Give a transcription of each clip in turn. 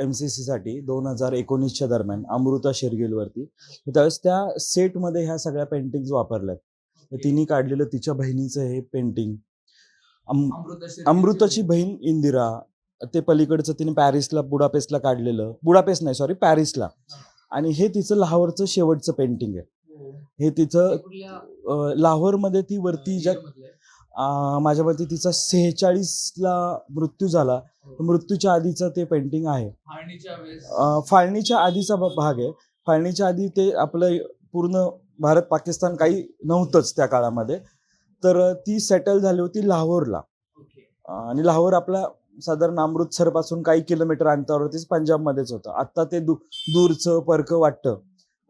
MCC साठी 2019च्या दरम्यान अमृता शेरगिलवरती. त्यावेळेस त्या सेटमध्ये ह्या सगळ्या पेंटिंग्स वापरल्यात. तिने काढलेलं तिच्या बहिणीचं हे पेंटिंग, अमृताची बहीण इंदिरा, ते पलीकडचं तिने पॅरिसला बुडापेस्टला काढलेलं, बुडापेस्ट नाही सॉरी पॅरिसला, आणि हे तिचं लाहोरचं शेवटचं पेंटिंग आहे. हे तिचं लाहोरमध्ये ती वरती ज्या माझ्या मते तिचा 46ला मृत्यू झाला, मृत्यूच्या आधीचं ते पेंटिंग आहे. फाळणीच्या आधीचा भाग आहे. फाळणीच्या आधी ते आपलं पूर्ण भारत पाकिस्तान काही नव्हतंच त्या काळामध्ये, तर ती सेटल झाली होती लाहोरला. आणि लाहोर आपला साधारण अमृतसर पासून काही किलोमीटर अंतरावरतीच पंजाबमध्येच होतं. आत्ता ते दूरचं परकं वाटतं,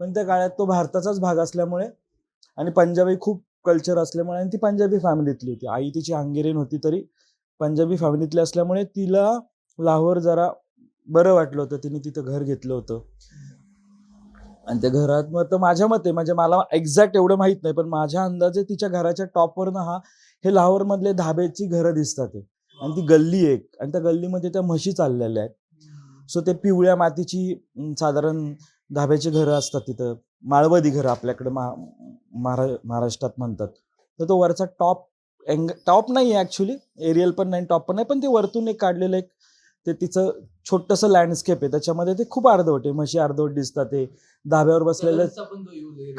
पण त्या काळात तो भारताचाच भाग असल्यामुळे आणि पंजाबी खूप कल्चर असल्यामुळे, आणि ती पंजाबी फॅमिलीतली होती. आई तिची हंगेरियन होती तरी पंजाबी फॅमिलीतली असल्यामुळे तिला लाहोर जरा बरं वाटलं होतं. तिने तिथं घर घेतलं होतं. आणि त्या घरात मग माझ्या मते, म्हणजे मला एक्झॅक्ट एवढं माहित नाही, पण माझ्या अंदाजे तिच्या घराच्या टॉपवरनं हे लाहोर मधले धाब्याची घरं दिसतात. आणि ती गल्ली एक, आणि त्या गल्लीमध्ये त्या म्हशी चाललेल्या आहेत. सो ते पिवळ्या मातीची साधारण धाब्याची घरं असतात तिथं, माळवदी घरं आपल्याकडे महाराष्ट्रात म्हणतात. तर तो वरचा टॉप नाही आहे ऍक्च्युली, एरियल पण नाही टॉप पण नाही, पण ते वरतून एक काढलेलं एक ते तिचं छोटंसं लँडस्केप आहे. त्याच्यामध्ये ते खूप अर्धवट आहे, म्हशी अर्धवट दिसतात. ते धाब्यावर बसलेलं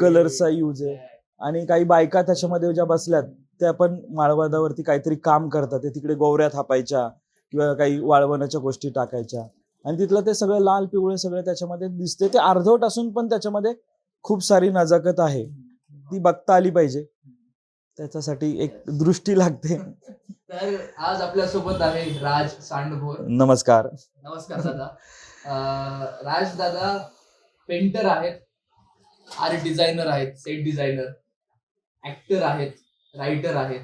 कलरचा यूज आहे. आणि काही बायका त्याच्यामध्ये ज्या बसल्यात त्या पण माळवादावरती काहीतरी काम करतात. ते तिकडे गोवऱ्या थापायच्या किंवा काही वाळवण्याच्या गोष्टी टाकायच्या, आणि तिथलं ते सगळं लाल पिवळे सगळं त्याच्यामध्ये दिसते. ते अर्धवट असून पण त्याच्यामध्ये खूप सारी नजाकत आहे, ती बघता आली पाहिजे. त्याच्यासाठी एक दृष्टी लागते. तर आज आपल्यासोबत आहे राज सांडभोर. नमस्कार. नमस्कार दादा. राज दादा पेंटर आहेत, आर्ट डिझायनर आहेत, सेट डिझायनर, ऍक्टर आहेत, रायटर आहेत.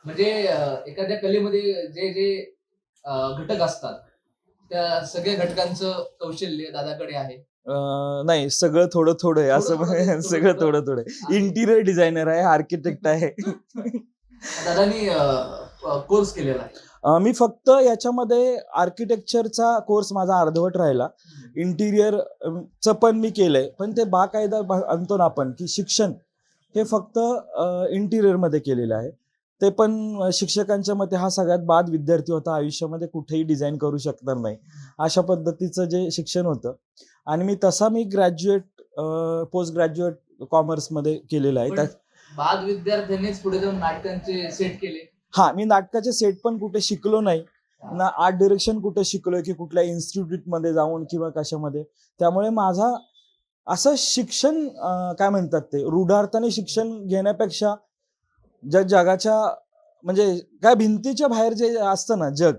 म्हणजे एखाद्या कलेमध्ये जे जे घटक असतात त्या सगळ्या घटकांचं कौशल्य दादाकडे आहे. नाही, सगळं थोडं थोडं आहे असं. सगळं थोडं थोडं. इंटिरियर डिझायनर आहे, आर्किटेक्ट आहे. दादानी कोर्स केलेला आहे. मी फक्त याच्यामध्ये आर्किटेक्चरचा कोर्स माझा अर्धवट राहिला. इंटिरियरचं पण मी केलंय, पण ते बाकायदा आणतो ना आपण की शिक्षण हे फक्त इंटिरियरमध्ये केलेलं आहे. ते पण शिक्षकांच्या मते हा सगळ्यात बाद विद्यार्थी होता, आयुष्यामध्ये कुठेही डिझाईन करू शकणार नाही, अशा पद्धतीचं जे शिक्षण होतं. आणि मी ग्रॅज्युएट, पोस्ट ग्रॅज्युएट कॉमर्समध्ये केलेलं आहे. बाद विद्यार्थ्यांनीच पुढे जाऊन नाटकांचे सेट केले. मी नाटकाचे सेट पण कुठे शिकलो नाही ना, आर्ट डिरेक्शन कुठे शिकलोय की कुठल्या इन्स्टिट्यूटमध्ये जाऊन किंवा कशामध्ये. त्यामुळे माझा असं शिक्षण काय म्हणतात ते रूढार्थाने शिक्षण घेण्यापेक्षा ज्या जगाच्या म्हणजे काय भिंतीच्या बाहेर जे असतं ना जग,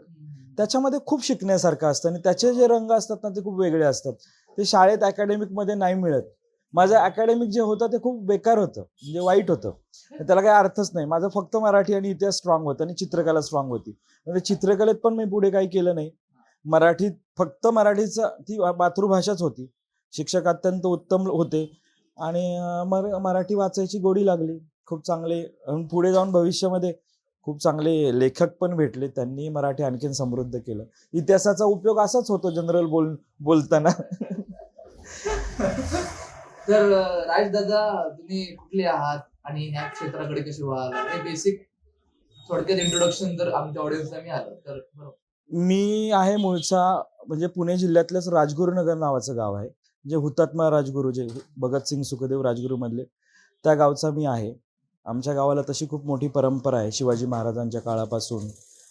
त्याच्यामध्ये खूप शिकण्यासारखं असतं, आणि त्याचे जे रंग असतात ना ते खूप वेगळे असतात. ते शाळेत अकॅडमिकमध्ये नाही मिळत. माझं अकॅडमिक जे होतं ते खूप बेकार होतं, म्हणजे वाईट होतं, त्याला काही अर्थच नाही. माझं फक्त मराठी आणि इतिहास स्ट्रॉंग होतं आणि चित्रकला स्ट्रॉंग होती. म्हणजे चित्रकलेत पण मी पुढे काही केलं नाही. मराठीत फक्त मराठीचा ती मातृभाषाच होती. शिक्षक अत्यंत उत्तम होते आणि मराठी वाचायची गोडी लागली. खूप चांगले पुढे जाऊन भविष्यामध्ये खूप चांगले लेखक पण भेटले, त्यांनी मराठी आणखीन समृद्ध केलं. इतिहासाचा उपयोग असाच होतो जनरल बोलताना. तर राजदादा, तुम्ही कुठले आहात आणि ह्या क्षेत्राकडे कसे वळाला, हे बेसिक थोडक्यात इंट्रोडक्शन जर आमच्या ऑडियन्सला मिळालं तर. मी आहे मूळचा म्हणजे पुणे जिल्ह्यातलंच राजगुरुनगर नावाचं गाव आहे, जे हुतात्मा राजगुरू जे भगतसिंग सुखदेव राजगुरू मधले त्या गावचा मी आहे. आमच्या गावाला तशी खूप मोठी परंपरा आहे. शिवाजी महाराजांच्या काळापासून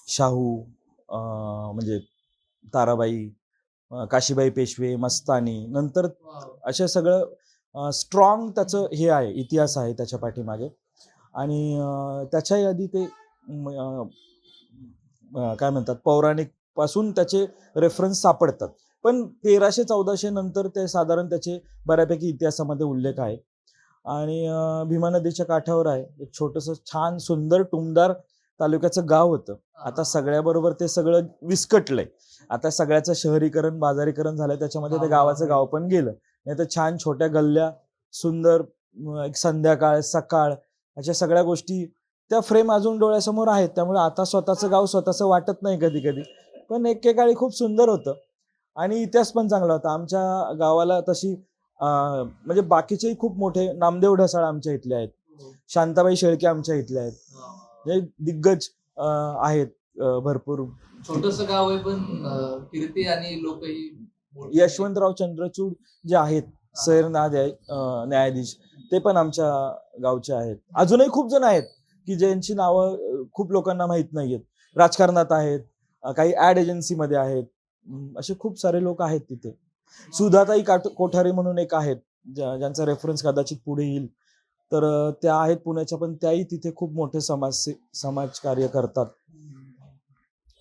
शाहू, म्हणजे ताराबाई, काशीबाई पेशवे, मस्तानी, नंतर असे सगळं स्ट्रॉंग त्याचं हे आहे, इतिहास आहे त्याच्या पाठीमागे. आणि त्याच्याही आधी ते काय म्हणतात पौराणिक पासून त्याचे रेफरन्स सापडतात, पण 1300-1400 नंतर ते साधारण त्याचे बऱ्यापैकी इतिहासामध्ये उल्लेख आहे. आणि भीमा नदीच्या काठावर आहे एक छोटंसं छान सुंदर टुमदार तालुक्याचं गाव होतं. आता सगळ्याबरोबर ते सगळं विस्कटलंय. आता सगळ्याचं शहरीकरण बाजारीकरण झालंय, त्याच्यामध्ये ते गावाचं गाव पण गेलं. नाही तर छान छोट्या गल्ल्या, सुंदर एक संध्याकाळ सकाळ, अशा सगळ्या गोष्टी त्या फ्रेम अजून डोळ्यासमोर आहेत. त्यामुळे आता स्वतःचं गाव स्वतःचं वाटत नाही कधी कधी, पण एकेकाळी खूप सुंदर होतं. आणि इतिहास पण चांगला होता आमच्या गावाला तशी. म्हणजे बाकीचेही खूप मोठे नामदेव ढसाळ आमच्या इथले आहेत, शांताबाई शेळके आमच्या इथले आहेत, म्हणजे दिग्गज आहेत भरपूर. छोटस गाव आहे पण कीर्ती आणि लोकही यशवंतराव चंद्रचूड जे आहेत न्यायाधीश, ते पण आमच्या गावचे आहेत. अजूनही खूप जण आहेत की ज्यांची नावं खूप लोकांना माहित नाहीयेत. राजकारणात आहेत, काही ऍड एजन्सीमध्ये आहेत, असे खूप सारे लोक आहेत तिथे. सुधाताई कोठारे म्हणून एक आहेत, ज्यांचा रेफरन्स कदाचित पुढे येईल. तर त्या आहेत पुण्याच्या, पण त्याही तिथे खूप मोठे समाजकार्य करतात.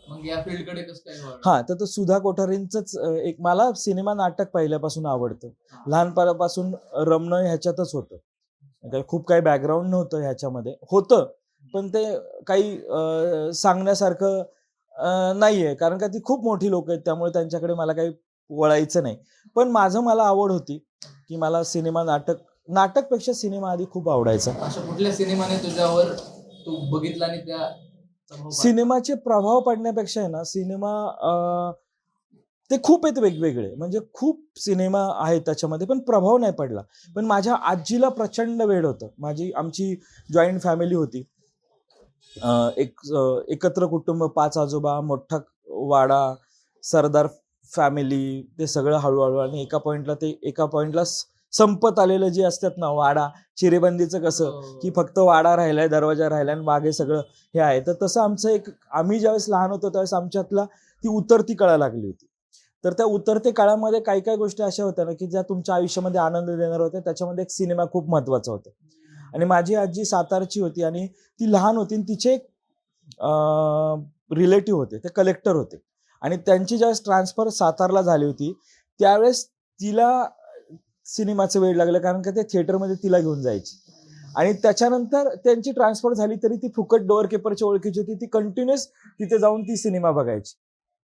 मग या फील्डकडे कसं काय वळला? हा, तर सुधा कोठारेंचंच एक, मला सिनेमा नाटक पहिल्यापासून आवडतं. लहानपणापासून रमणं ह्याच्यातच होतं. खूप काही बॅकग्राऊंड नव्हतं ह्याच्यामध्ये, होतं पण ते काही सांगण्यासारखं नाहीये, कारण का ती खूप मोठी लोक आहेत, त्यामुळे त्यांच्याकडे मला काही वळायचं नाही. पण मला आवड होती की मला सिनेमा नाटकपेक्षा सिनेमा आधी खूप आवडायचा. अशा कुठल्या सिनेमाने तुझ्यावर तू बघितला आणि त्या सिनेमाचे प्रभाव पडण्यापेक्षा आहे ना, सिनेमा ते खूप आहेत वेगवेगळे, म्हणजे खूप सिनेमा आहेत त्याच्यामध्ये, पण प्रभाव नाही पडला. पण माझ्या आजीला प्रचंड वेड होतं. आमची जॉईंट फॅमिली होती. एकत्र कुटुंब, 5 आजोबा, मोठा वाडा, सरदार फॅमिली, ते सगळं हळूहळू, आणि एका पॉइंटला संपत आलेलं जे असतात ना वाडा, चिरेबंदीचं कसं की फक्त वाडा राहिलाय, दरवाजा राहिलाय आणि मागे सगळं हे आहे. तर तसं आमचं आम्ही ज्यावेळेस लहान होतो त्यावेळेस आमच्यातला ती उतरती कळा लागली होती. तर त्या उतरते काळामध्ये काही काही गोष्टी अशा होत्या ना की ज्या तुमच्या आयुष्यामध्ये आनंद देणार होत्या, त्याच्यामध्ये एक सिनेमा खूप महत्वाचा होता. आणि माझी आजी सातारची होती आणि ती लहान होती, आणि तिचे रिलेटिव्ह होते, ते कलेक्टर होते, आणि त्यांची ज्यावेळेस ट्रान्सफर सातारला झाली होती त्यावेळेस तिला सिनेमाचं वेळ लागलं, कारण का ते थिएटरमध्ये तिला घेऊन जायची. आणि त्याच्यानंतर त्यांची ट्रान्सफर झाली तरी ती फुकट डोअर किपरची ओळखीची होती, ती कंटिन्युअस तिथे जाऊन ती सिनेमा बघायची.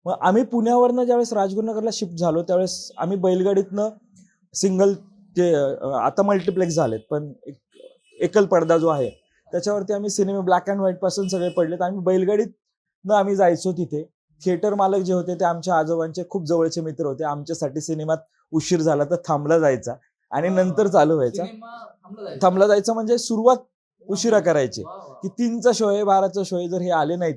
मग आम्ही पुण्यावरनं ज्यावेळेस राजगुरुनगरला शिफ्ट झालो त्यावेळेस आम्ही बैलगाडीतनं सिंगल, ते आता मल्टिप्लेक्स झालेत, पण एकल पडदा जो आहे त्याच्यावरती आम्ही सिनेमे ब्लॅक अँड व्हाईट पासून सगळे पडलेत. आम्ही बैलगाडीतनं आम्ही जायचो तिथे. थिएटर मालक जे होते ते आमच्या आजोबांचे खूप जवळचे मित्र होते. आमच्यासाठी सिनेमात उशीर झाला तर थांबला जायचा आणि नंतर चालू व्हायचा. थांबला जायचा म्हणजे सुरुवात उशिरा करायची की 3चा शो आहे, 12चा शो आहे, जर हे आले नाहीत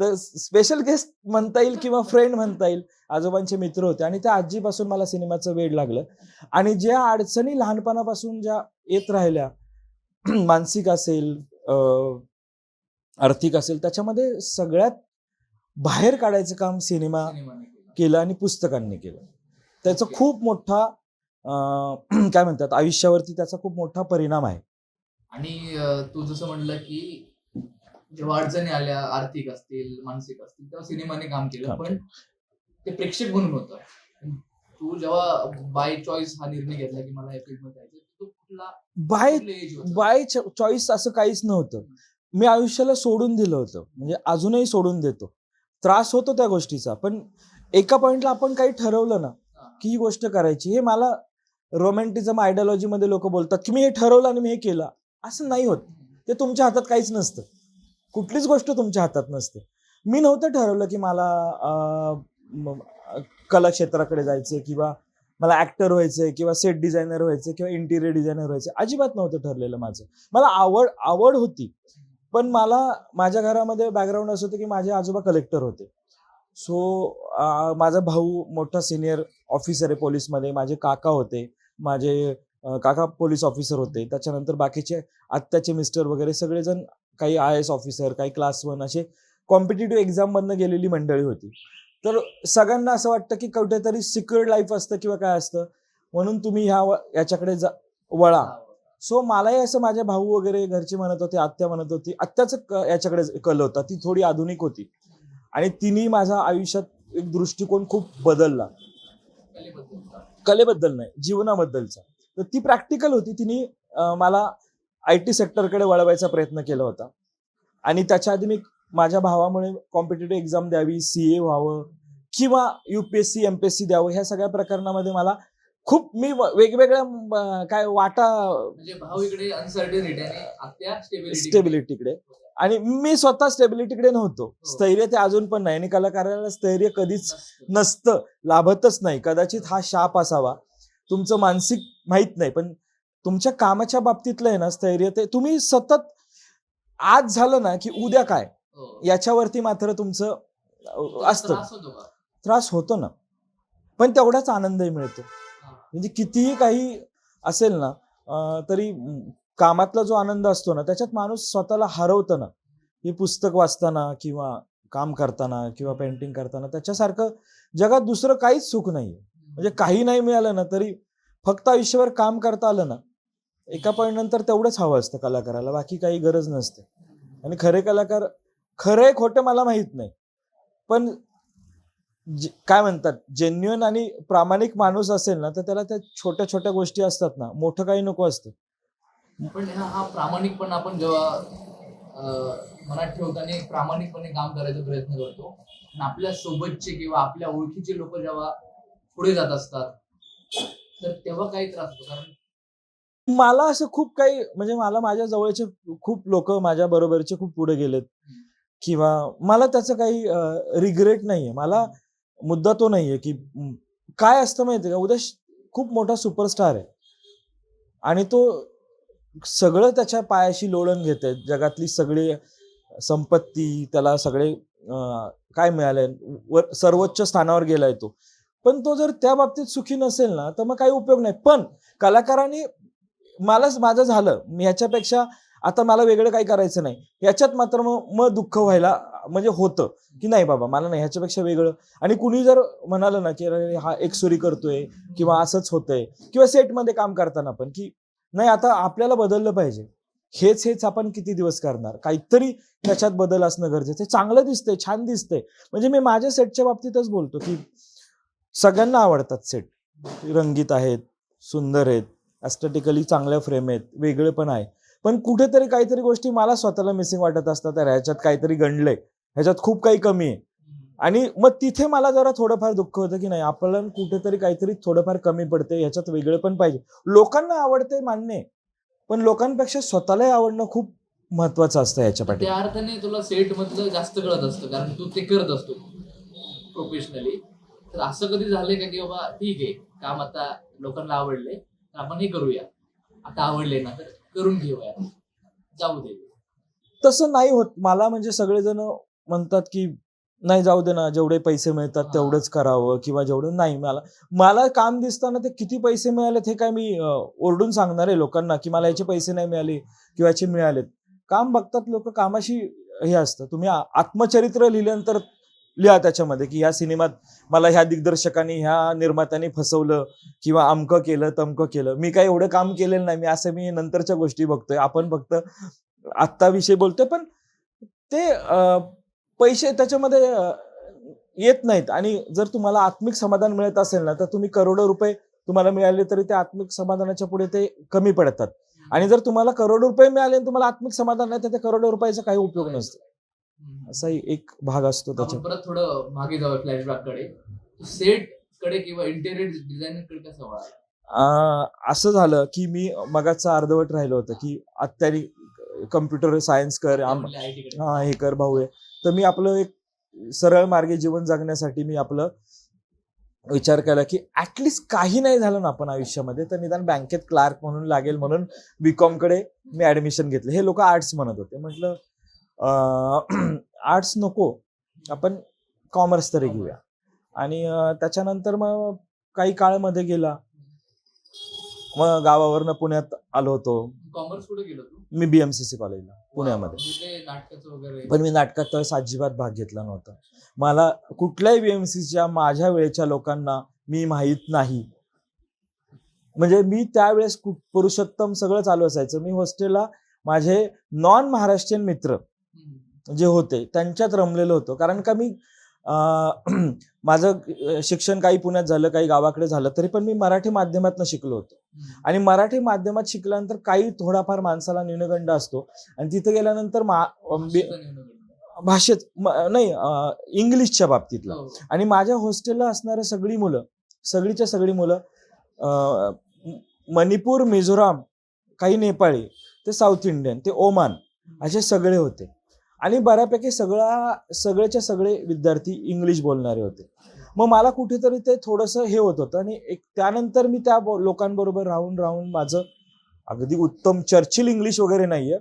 तर स्पेशल गेस्ट म्हणता येईल किंवा फ्रेंड म्हणता येईल, आजोबांचे मित्र होते. आणि त्या आजीपासून मला सिनेमाचं वेड लागलं. आणि ज्या अडचणी लहानपणापासून ज्या येत राहिल्या, मानसिक असेल, आर्थिक असेल, त्याच्यामध्ये सगळ्यात बाहेर काढायचं काम सिनेमा केलं आणि पुस्तकांनी केलं. त्याचा खूप मोठा काय म्हणतात, आयुष्यावरती त्याचा खूप मोठा परिणाम आहे. आणि तू जसं म्हणलं की जेव्हा अडचणी आल्या, आर्थिक असतील, मानसिक असतील, तेव्हा सिनेमाने काम केलं, पण ते प्रेक्षक म्हणून होतं. तू जेव्हा बाय चॉईस हा निर्णय घेतला की मला या फील्डमध्ये जायचं, तो कुठला बाय चॉईस असं काहीच नव्हतं. मी आयुष्याला सोडून दिलं होतं, म्हणजे अजूनही सोडून देतो. त्रास होतो त्या गोष्टीचा, पण एका पॉइंटला आपण काही ठरवलं ना की ही गोष्ट करायची. हे मला रोमॅन्टिझम आयडियोलॉजी मध्ये लोक बोलतात की मी हे ठरवलं आणि मी हे केलं, असं नाही होत. ते तुमच्या हातात काहीच नसतं, कुठलीच गोष्ट तुमच्या हातात नसते. मी नव्हतं ठरवलं की मला कला क्षेत्राकडे जायचंय किंवा मला ऍक्टर व्हायचंय किंवा सेट डिझायनर व्हायचंय किंवा इंटिरियर डिझायनर व्हायचंय, अजिबात नव्हतं ठरलेलं माझं. मला आवड होती, पण मला माझ्या घरामध्ये बॅकग्राऊंड असं होतं की माझे आजोबा कलेक्टर होते. सो माझा भाऊ मोठा सिनियर ऑफिसर आहे पोलीसमध्ये, माझे काका होते, माझे काका पोलीस ऑफिसर होते, त्याच्यानंतर बाकीचे आत्याचे मिस्टर वगैरे सगळेजण काही IAS ऑफिसर, काही क्लास 1 असे कॉम्पिटेटिव्ह एक्झाम मधनं गेलेली मंडळी होती. तर सगळ्यांना असं वाटतं की कुठेतरी सिक्युअर्ड लाईफ असतं किंवा काय असतं, म्हणून तुम्ही याच्याकडे वळा. सो मलाही असं माझे भाऊ वगैरे घरचे म्हणत होते, आत्या म्हणत होती. आत्याचं याच्याकडे कल होता, ती थोडी आधुनिक होती आणि तिने माझ्या आयुष्यात एक दृष्टिकोन खूप बदलला. कलेबद्दल नाही, जीवनाबद्दलचा. तर ती प्रॅक्टिकल होती. तिने मला IT सेक्टरकडे वळवायचा प्रयत्न केला होता. आणि त्याच्या आधी मी माझ्या भावामुळे कॉम्पिटेटिव्ह एक्झाम द्यावी, CA व्हावं किंवा UPSC MPSC द्यावं, ह्या सगळ्या प्रकरणामध्ये मला खूप मी वेगवेगळ्या काय वाटा म्हणजे भाऊ इकडे अनसर्टनिटी आणि आत्या स्टेबिलिटी. स्टेबिलिटीकडे, आणि मी स्वतः स्टेबिलिटीकडे नव्हतो. स्थैर्य ते अजून पण नाही, आणि कलाकाराला स्थैर्य कधीच नसतं, लाभतच नाही. कदाचित हा शाप असावा, तुमचं मानसिक माहित नाही, पण तुमच्या कामाच्या बाबतीतलं आहे ना स्थैर्य, ते तुम्ही सतत आज झालं ना की उद्या काय याच्यावरती मात्र तुमचं असतं. त्रास होतो का? त्रास होतो ना, पण तेवढाच आनंदही मिळतो. म्हणजे कितीही काही असेल ना तरी कामातला जो आनंद असतो ना, त्याच्यात माणूस स्वतःला हरवतं ना. हे पुस्तक वाचताना किंवा काम करताना किंवा पेंटिंग करताना त्याच्यासारखं जगात दुसरं काहीच सुख नाही. म्हणजे काही नाही मिळालं ना तरी फक्त आयुष्यभर काम करता आलं ना, एका पॉईंट नंतर तेवढंच हवं असतं कलाकाराला, बाकी काही गरज नसते. आणि खरे कलाकार, खरंय खोटं मला माहित नाही, पण काय म्हणतात, जेन्युइन आणि प्रामाणिक माणूस असेल ना तर त्याला त्या छोट्या छोट्या गोष्टी असतात ना, मोठं काही नको असतं. पण हा प्रामाणिकपणा आपण जेव्हा मनात ठेवताना एक प्रामाणिकपणे काम करायचा प्रयत्न करतो, आणि आपल्या सोबतचे किंवा आपल्या ओळखीचे लोक जेव्हा पुढे जात असतात तर तेव्हा काही त्रास होतो. कारण मला असं खूप काही, म्हणजे मला माझ्या जवळचे खूप लोक माझ्या बरोबरचे खूप पुढे गेलेत, किंवा मला त्याचं काही रिग्रेट नाहीये. मला मुद्दा तो नाहीये की काय असतं माहितीये का, उद्या खूप मोठा सुपरस्टार आहे आणि तो सगळं त्याच्या पायाशी लोळण घेते, जगातली सगळी संपत्ती, त्याला सगळे काय मिळालंय, सर्वोच्च स्थानावर गेलाय तो, पण तो जर त्या बाबतीत सुखी नसेल ना तर मग काही उपयोग नाही. पण कलाकारांनी मलाच माझं झालं, मी ह्याच्यापेक्षा आता मला वेगळं काही करायचं नाही, याच्यात मात्र मग दुःख व्हायला म्हणजे होतं की नाही बाबा मला नाही, ह्याच्यापेक्षा वेगळं. आणि कुणी जर म्हणालं ना की अरे हा एकसुरी करतोय किंवा असंच होतंय, किंवा सेटमध्ये काम करताना पण की नाही आता आपल्याला बदललं पाहिजे, हेच आपण किती दिवस करणार, काहीतरी त्याच्यात बदल असणं गरजेचं आहे. चांगलं दिसतंय, छान दिसतंय, म्हणजे मी माझ्या सेटच्या बाबतीतच बोलतो की सगळ्यांना आवडतात सेट, रंगीत आहेत, सुंदर आहेत, एस्थेटिकली चांगल्या फ्रेम आहेत, वेगळे पण आहे, पण कुठेतरी काहीतरी गोष्टी मला स्वतःला मिसिंग वाटत असतात. तर ह्याच्यात काहीतरी गणलंय, ह्याच्यात खूप काही कमी आहे, आणि मग तिथे मला जरा थोडंफार दुःख होतं की नाही आपल्याला कुठेतरी काहीतरी थोडंफार कमी पडते, ह्याच्यात वेगळे पण पाहिजे. लोकांना आवडते मान्य आहे, पण लोकांपेक्षा स्वतःलाही आवडणं खूप महत्वाचं असतं ह्याच्यासाठी. त्या अर्थाने तुला सेट मधलं जास्त कळत असतं, कारण तू ते करत असतो प्रोफेशनली. तर असं कधी झालंय का की बाबा ठीक आहे, काम आता लोकांना आवडले तर आपण हे करूया, आता आवडले ना तर करून घेऊया, जाऊ दे? तसं नाही होत मला. म्हणजे सगळेजण म्हणतात की नाही जाऊ दे ना, जेवढे पैसे मिळतात तेवढंच करावं, किंवा जेवढं नाही. मला काम दिसताना ते किती पैसे मिळालेत हे काय मी ओरडून सांगणार आहे लोकांना की मला याचे पैसे नाही मिळाले किंवा याचे मिळालेत. काम बघतात लोक, कामाशी हे असतं. तुम्ही आत्मचरित्र लिहिल्यानंतर लिहा त्याच्यामध्ये की ह्या सिनेमात मला ह्या दिग्दर्शकाने, ह्या निर्मात्याने फसवलं किंवा अमकं केलं तमकं केलं. मी काही एवढं काम केलेलं नाही, मी नंतरच्या गोष्टी बघतोय. आपण फक्त आत्ता विषय बोलतोय, पण ते पैसे त्याच्यामध्ये येत नाहीत. आणि जर तुम्हाला आत्मिक समाधान मिळत असेल ना तर तुम्ही करोडो रुपये तुम्हाला मिळाले तरी ते आत्मिक समाधानाच्या पुढे ते कमी पडतात. आणि जर तुम्हाला करोडो रुपये मिळाले आणि तुम्हाला आत्मिक समाधान नाही तर त्या करोडो रुपयाचा काही उपयोग नसतो. असाही एक भाग असतो आपण त्याच्यात. परत थोडं मागे जाऊया फ्लॅशबॅक कडे. सेट कडे किंवा इंटेरियर डिझायनर कडे कसं वळाला? असं झालं की मी मगाचं अर्धवट राहिलं होतं की आत्याने कम्प्युटर सायन्स कर, IT कडे. हे कर भाऊ आहे. तर मी आपलं एक सरळ मार्गे जीवन जगण्यासाठी मी आपलं विचार केला की ऍटलिस्ट काही नाही झालं ना आपण आयुष्यामध्ये तर निदान बँकेत क्लार्क म्हणून लागेल, म्हणून बीकॉम कडे मी ऍडमिशन घेतलं. हे लोक आर्ट्स म्हणत होते, म्हटलं आर्ट्स नको, आपण कॉमर्स तरी घेऊया. आणि त्याच्यानंतर मग काही काळ मध्ये गेला, मग गावावरनं पुण्यात आलो होतो. कॉमर्स कुठे गेलो तू? मी BMCC कॉलेजला पुण्यामध्ये. म्हणजे नाटकाचं वगैरे? पण मी नाटकात त्यावेळेस अजिबात भाग घेतला नव्हता. मला कुठल्याही BMCच्या माझ्या वेळेच्या लोकांना मी माहीत नाही. म्हणजे मी त्यावेळेस पुरुषोत्तम सगळं चालू असायचं. मी हॉस्टेलला माझे नॉन महाराष्ट्रीयन मित्र जे होते त्यांच्यात रमलेलो होतो. कारण का मी माझं शिक्षण काही पुण्यात झालं, काही गावाकडे झालं, तरी पण मी मराठी माध्यमातून शिकलो होतो. आणि मराठी माध्यमात शिकल्यानंतर काही थोडाफार माणसाला न्यूनगंड असतो, आणि तिथे गेल्यानंतर भाषेत नाही, इंग्लिशच्या बाबतीतला. आणि माझ्या हॉस्टेलला असणाऱ्या सगळीच्या सगळी मुलं मणिपूर, मिझोराम, काही नेपाळी, ते साऊथ इंडियन, ते ओमान, असे सगळे होते. आणि बऱ्यापैकी सगळेच्या सगळे विद्यार्थी इंग्लिश बोलणारे होते. मग मला कुठेतरी ते थोडंसं हे होत होतं आणि त्यानंतर मी त्या लोकांबरोबर राहून राहून माझं अगदी उत्तम चर्चिल इंग्लिश वगैरे नाहीये,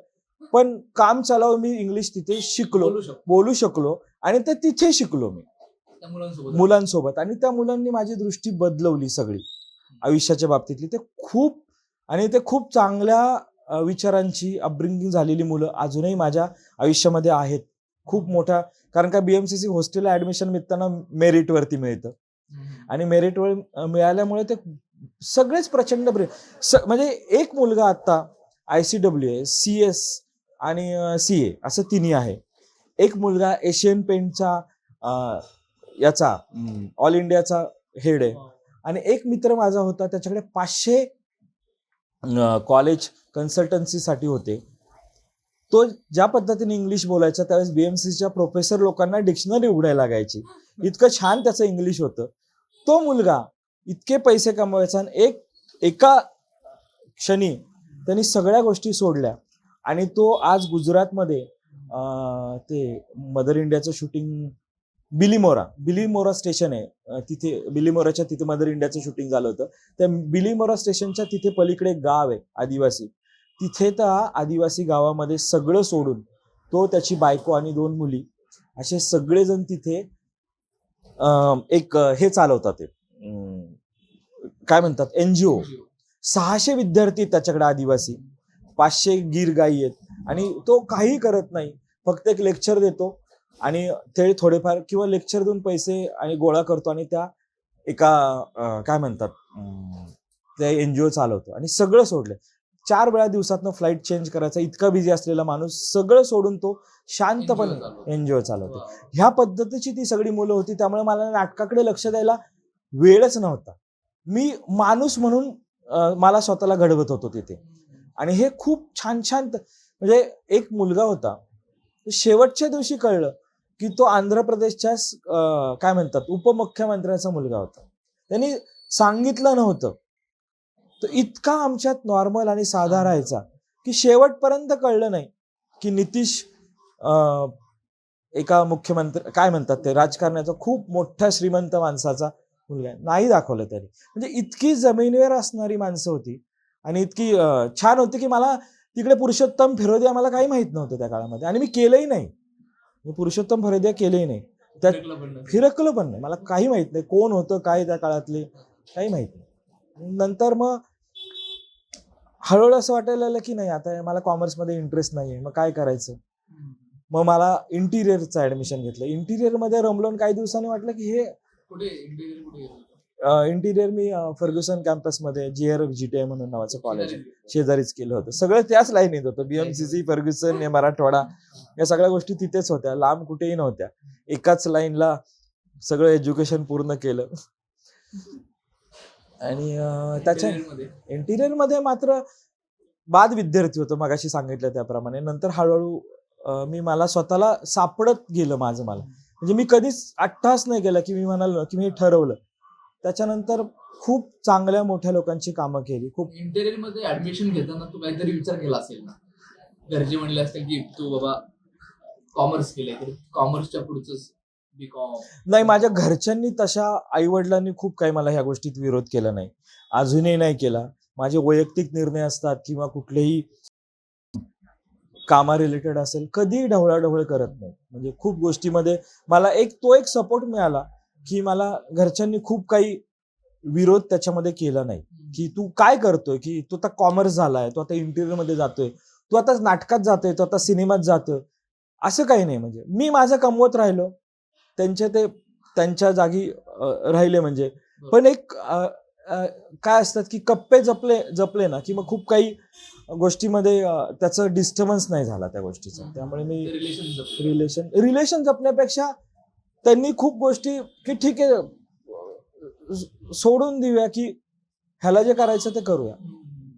पण काम चालाव मी इंग्लिश तिथे शिकलो, बोलू शकलो आणि ते तिथे शिकलो मी त्या मुलांसोबत. मुलांसोबत. आणि त्या मुलांनी माझी दृष्टी बदलवली सगळी आयुष्याच्या बाबतीतली. ते खूप चांगल्या विचारांची अपब्रिंगिंग झालेली मुलं अजूनही माझ्या आयुष्यामध्ये आहेत. खूप मोठ्या, कारण का BMCC हॉस्टेलला ऍडमिशन मिळताना मेरिटवरती मिळतं आणि मेरिटवर मिळाल्यामुळे ते सगळेच प्रचंड म्हणजे एक मुलगा आता ICWS, CS आणि CA असं तिन्ही आहे. एक मुलगा एशियन पेंटचा याचा ऑल इंडियाचा हेड आहे. आणि एक मित्र माझा होता, त्याच्याकडे 500 कॉलेज कन्सल्टन्सीसाठी होते. तो ज्या पद्धतीने इंग्लिश बोलायचा त्यावेळेस BMCCच्या प्रोफेसर लोकांना डिक्शनरी उघडायला लागायची, इतकं छान त्याचं इंग्लिश होतं. तो मुलगा इतके पैसे कमवायचा आणि एका क्षणी त्यांनी सगळ्या गोष्टी सोडल्या आणि तो आज गुजरातमध्ये ते मदर इंडियाचं शूटिंग बिलीमोरा स्टेशन आहे, तिथे बिलीमोराच्या तिथे मदर इंडियाचं शूटिंग झालं होतं. त्या बिलीमोरा स्टेशनच्या तिथे पलीकडे एक गाव आहे आदिवासी, तिथे त्या आदिवासी गावामध्ये सगळं सोडून तो, त्याची बायको आणि 2 मुली असे सगळेजण तिथे एक हे चालवतात, ते काय म्हणतात, NGO. 600 विद्यार्थी त्याच्याकडे आदिवासी, 500 गीर गायी आहेत आणि तो काही करत नाही, फक्त एक लेक्चर देतो आणि ते थोडेफार किंवा लेक्चर देऊन पैसे आणि गोळा करतो आणि त्या एका काय म्हणतात त्या NGO चालवतो आणि सगळं सोडलं. 4 वेळा दिवसातनं फ्लाईट चेंज करायचा, इतका बिझी असलेला माणूस सगळं सोडून तो शांतपणे NGO चालवतो. ह्या पद्धतीची ती सगळी मुलं होती. त्यामुळे मला नाटकाकडे लक्ष द्यायला वेळच नव्हता. मी माणूस म्हणून मला स्वतःला घडवत होतो तिथे. आणि हे खूप छान छान, म्हणजे एक मुलगा होता, शेवटच्या दिवशी कळलं की तो आंध्र प्रदेशच्या काय म्हणतात उपमुख्यमंत्र्याचा मुलगा होता. त्यांनी सांगितलं नव्हतं. तो इतका आमच्यात नॉर्मल आणि साधा राहायचा की शेवटपर्यंत कळलं नाही की नितीश एका मुख्यमंत्री काय म्हणतात ते राजकारणाचा खूप मोठ्या श्रीमंत माणसाचा मुलगा आहे. नाही दाखवलं त्यांनी. म्हणजे इतकी जमिनीवर असणारी माणसं होती आणि इतकी छान होती की मला तिकडे पुरुषोत्तम फिरोदिया मला काही माहित नव्हतं त्या काळामध्ये आणि मी केलंही नाही. मी पुरुषोत्तम फिरोदिया केलंही नाही, त्यात फिरकलं पण नाही. मला काही माहित नाही कोण होतं काय त्या काळातले, काही माहित नाही. नंतर मग हळूहळू असं वाटायला लागलं की नाही, आता मला कॉमर्समध्ये इंटरेस्ट नाहीये, मग काय करायचं. मग मला इंटिरियरचं ऍडमिशन घेतलं. इंटिरियरमध्ये रमलोन काही दिवसांनी वाटलं की हे इंटिरियर मी फर्ग्युसन कॅम्पसमध्ये GRGTI म्हणून नावाचं कॉलेज शेजारीच केलं होतं. सगळं त्याच लाईनीत होतं. BMCC, फर्ग्युसन, मराठवाडा या सगळ्या गोष्टी तिथेच होत्या, लांब कुठेही नव्हत्या. एकाच लाईनला सगळं एज्युकेशन पूर्ण केलं. आणि त्याच्या इंटिरियरमध्ये मात्र बाद विद्यार्थी होतो मगाशी सांगितलं त्याप्रमाणे. नंतर हळूहळू मला स्वतःला सापडत गेलं माझं मला. म्हणजे मी कधीच अट्टहास नाही केला की मी म्हणालो की मी ठरवलं. त्याच्यानंतर खूप चांगल्या मोठ्या लोकांची कामं केली. खूप इंटेरियर मध्ये ऍडमिशन घेताना तू काहीतरी विचार केला असेल ना, घरचे म्हणले असतील की तू बाबा कॉमर्स केलंय तर कॉमर्सच्या पुढचं BCom. नाही, माझ्या घरच्यांनी तशा आईवडिलांनी खूप काही मला ह्या गोष्टीत विरोध केला नाही, अजूनही नाही केला. माझे वैयक्तिक निर्णय असतात किंवा कुठलेही कामा रिलेटेड असेल कधीही ढवळाढवळ करत नाही. म्हणजे खूप गोष्टीमध्ये मला एक सपोर्ट मिळाला की मला घरच्यांनी खूप काही विरोध त्याच्यामध्ये केला नाही की तू काय करतोय, की तू आता कॉमर्स झालाय, तू आता इंटिरियर मध्ये जातोय, तू आता नाटकात जातोय, तू आता सिनेमात जातोय, असं काही नाही. म्हणजे मी माझं कमवत राहिलो, त्यांच्या जागी राहिले. म्हणजे पण एक काय असतात की कप्पे जपले ना की मग खूप काही गोष्टीमध्ये त्याचं डिस्टर्बन्स नाही झाला त्या गोष्टीचा. त्यामुळे मी रिलेशन जपण्यापेक्षा त्यांनी खूप गोष्टी की ठीक आहे सोडून देऊया, की ह्याला जे करायचं ते करूया.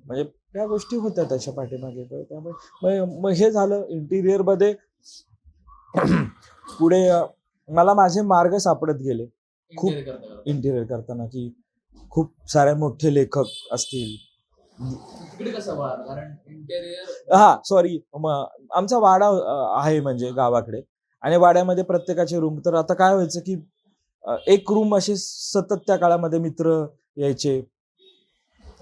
म्हणजे त्या गोष्टी होत्या त्याच्या पाठीमागे. त्यामुळे मग हे झालं इंटिरियर मध्ये. पुढे मला माझे मार्ग सापडत गेले खूप इंटिरियर करताना की खूप सारे मोठे लेखक असतील. तिकडे कसं वळालं? कारण इंटेरियर हा सॉरी, आमचा वाडा आहे म्हणजे गावाकडे, आणि वाड्यामध्ये प्रत्येकाचे रूम. तर आता काय व्हायचं की एक रूम असे सतत त्या काळामध्ये मित्र यायचे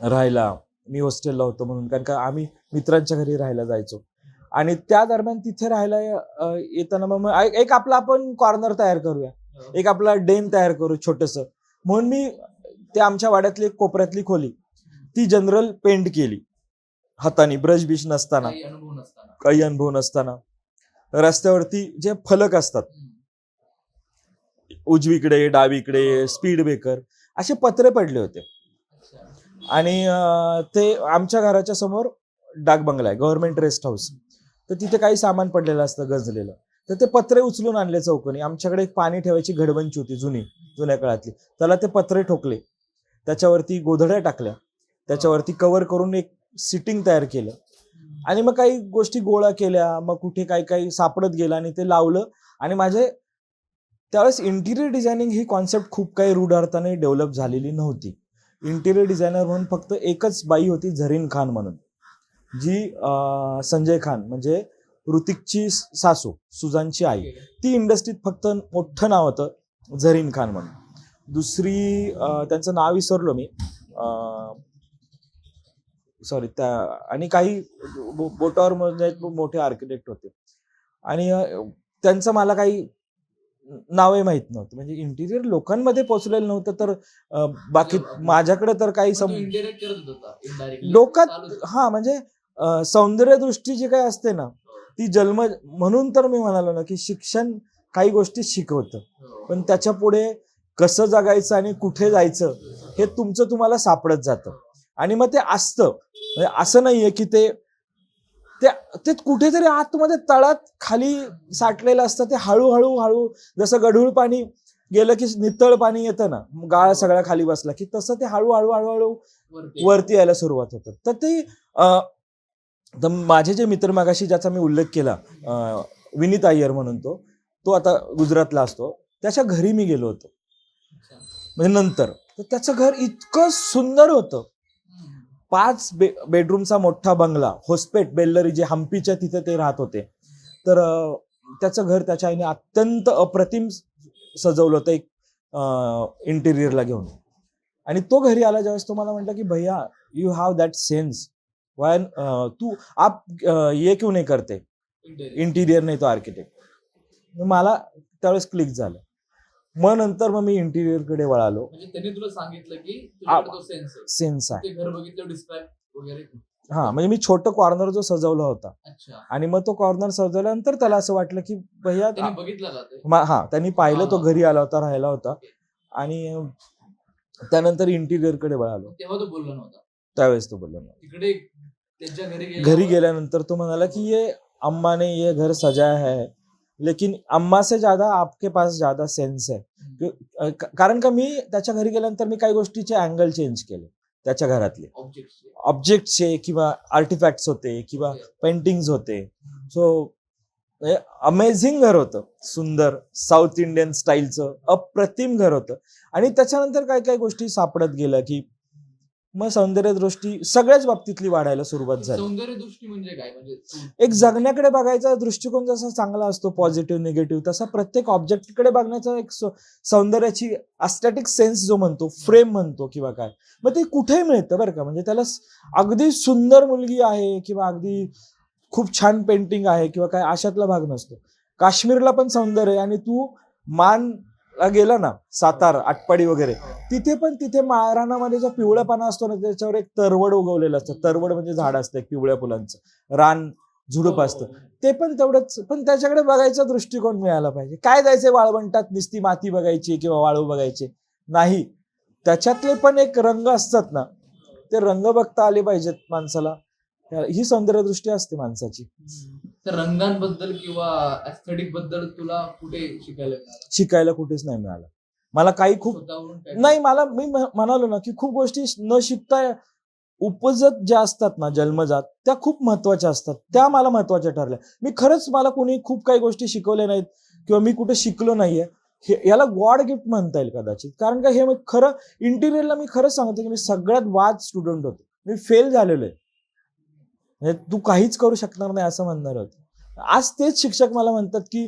राहायला. मी हॉस्टेलला होतो म्हणून, कारण का आम्ही मित्रांच्या घरी राहायला जायचो. आणि त्या दरम्यान तिथे राहायला येताना मग एक आपला आपण कॉर्नर तयार करूया, एक आपला डेन तयार करू छोटस. म्हणून मी त्या आमच्या वाड्यातली एक कोपऱ्यातली खोली ती जनरल पेंट केली हाताने, ब्रश बिश नसताना, काही अनुभव नसताना. काही अनुभव नसताना. रस्त्यावरती जे फलक असतात, उजवीकडे डावीकडे स्पीड ब्रेकर, असे पत्रे पडले होते. अच्छा. आणि ते आमच्या घराच्या समोर डाक बंगला आहे, गव्हर्नमेंट रेस्ट हाऊस. तर तिथे काही सामान पडलेलं असतं गंजलेलं, तर ते पत्रे उचलून आणले चौकोनी. आमच्याकडे एक पाणी ठेवायची घडवंची होती जुन्या काळातली, त्याला ते पत्रे ठोकले, त्याच्यावरती गोधड्या टाकल्या, त्याच्यावरती कव्हर करून एक सिटिंग तयार केलं. आणि मग काही गोष्टी गोळा केल्या, मग कुठे काही काही सापडत गेलं आणि ते लावलं. आणि माझे त्यावेळेस इंटिरियर डिझायनिंग ही कॉन्सेप्ट खूप काही रूढ अर्थाने डेव्हलप झालेली नव्हती. इंटिरियर डिझायनर म्हणून फक्त एकच बाई होती, झरीन खान म्हणून, जी संजय खान म्हणजे ऋतिकची सासू, सुजानची आई, ती इंडस्ट्रीत फक्त मोठं नाव होतं झरीन खान म्हणून. दुसरी त्यांचं नाव विसरलो मी, सॉरी, त्या आणि काही बोटावर मोठे आर्किटेक्ट होते. आणि त्यांचं मला काही नावही माहित नव्हतं. म्हणजे इंटिरियर लोकांमध्ये पोहोचलेलं नव्हतं. तर बाकी माझ्याकडे तर काही इंटेरियर करत होता indirectly. डोक्यात, चालूच होतं. हा म्हणजे सौंदर्य दृष्टी जी काही असते ना, ती जन्म. म्हणून तर मी म्हणालो ना की शिक्षण काही गोष्टी शिकवतं, हो. पण त्याच्या पुढे कसं जगायचं आणि कुठे जायचं हे तुमचं तुम्हाला सापडत जातं. आणि मग ते असतं, म्हणजे असं नाहीये की ते ते कुठेतरी आतमध्ये तळात खाली साठलेलं असतं. ते हळूहळू जसं गढूळ पाणी गेलं की नितळ पाणी येतं ना, गाळ सगळा खाली बसला की, तसं ते हळूहळू वरती यायला सुरुवात होतं. तर ते तर माझे जे मित्र, मागाशी ज्याचा मी उल्लेख केला, विनीत अय्यर म्हणून, तो आता गुजरातला असतो, त्याच्या घरी मी गेलो होतो अच्छा. म्हणजे नंतर. तर त्याचं घर इतकं सुंदर होतं. 5 बेडरूमचा मोठा बंगला, होस्पेट बेल्लरी, जे हम्पीच्या तिथे ते राहत होते. तर त्याचं घर त्याच्या आईने अत्यंत अप्रतिम सजवलं होतं एक इंटिरियरला घेऊन. आणि तो घरी आला ज्यावेळेस, तो मला म्हटलं की भैया, you have that sense, why तू आप ये क्यों नाही करते, इंटिरियर नाही तो आर्किटेक्ट. मला त्यावेळेस क्लिक झालं. मग नंतर मी इंटिरियरकडे वळालो. म्हणजे त्यांनी तुला सांगितलं की तुझ्याकडे तो सेन्स आहे. ते घर बघितलं, डिस्क्राईब वगैरे. हा, म्हणजे मी छोटं कॉर्नर जो सजवला होता, अच्छा. आणि मग तो कॉर्नर सजवल्यानंतर त्याला असं वाटलं की भैया, त्यांनी बघितलं का ते? हा, त्यांनी पाहिलं, तो घरी आला होता, राहायला होता. आणि त्यानंतर इंटिरियरकडे वळालो. तेव्हा तो बोलला नव्हता? त्यावेळेस तो बोलला नव्हता. तिकडे त्यांच्या घरी गेल्यानंतर तो म्हणाला की ये अम्मा ने ये घर सजाया है, लेकिन अम्मा से ज्यादा आपके पास ज्यादा सेन्स है. कारण का मी त्याच्या घरी गेल्यानंतर मी काही गोष्टीचे अँगल चेंज केले त्याच्या घरातले, ऑब्जेक्टचे किंवा आर्टिफॅक्ट्स होते किंवा पेंटिंग्स होते. सो अमेझिंग घर होतं, सुंदर साऊथ इंडियन स्टाईलचं अप्रतिम घर होतं. आणि त्याच्यानंतर काय काय गोष्टी सापडत गेल्या की मग सौंदर्य दृष्टी सगळ्याच बाबतीतली वाढायला सुरुवात झाली. सौंदर्य दृष्टी म्हणजे काय? म्हणजे एक जगण्याकडे बघायचा दृष्टिकोन जसा चांगला असतो, पॉझिटिव्ह निगेटिव्ह, तसा प्रत्येक ऑब्जेक्टकडे बघण्याचा एक सौंदर्याची अस्थेटिक सेन्स जो म्हणतो, फ्रेम म्हणतो किंवा काय, मग ते कुठेही मिळतं बरं का. म्हणजे त्याला अगदी सुंदर मुलगी आहे किंवा अगदी खूप छान पेंटिंग आहे किंवा काय, अशातला भाग नसतो. काश्मीरला पण सौंदर्य आहे. आणि तू मानला गेला ना, सातारा, आटपाडी वगैरे, तिथे माळरानामध्ये जो पिवळापणा असतो ना, त्याच्यावर एक तरवड उगवलेलं असतं. तरवड म्हणजे झाड असतं एक पिवळ्या फुलांचं, रान झुडूप असतं. ते पण तेवढंच, पण त्याच्याकडे बघायचा दृष्टिकोन मिळाला पाहिजे. काय जायचंय वाळवंटात नुसती माती बघायची किंवा वाळू बघायचे नाही, त्याच्यातले पण एक रंग असतात ना, ते रंग बघता आले पाहिजेत माणसाला. ही सौंदर्य दृष्टी असते माणसाची. तर रंगांबद्दल किंवा एस्थेटिक बद्दल तुला कुठे शिकायला कुठेच नाही मिळालं मला. काही खूप नाही, मी म्हणालो ना की खूप गोष्टी न शिकता उपजत ज्या असतात ना, जन्मजात, त्या खूप महत्वाच्या असतात. त्या मला महत्वाच्या ठरल्या. मी खरंच, मला कोणी खूप काही गोष्टी शिकवल्या नाहीत किंवा मी कुठे शिकलो नाहीये, याला गॉड गिफ्ट म्हणता येईल कदाचित. कारण का हे मी खरं इंटिरियरला मी खरंच सांगतो की मी सगळ्यात वाद स्टुडंट होतो. मी फेल झालेलो आहे. म्हणजे तू काहीच करू शकणार नाही असं म्हणणार होते. आज तेच शिक्षक मला म्हणतात की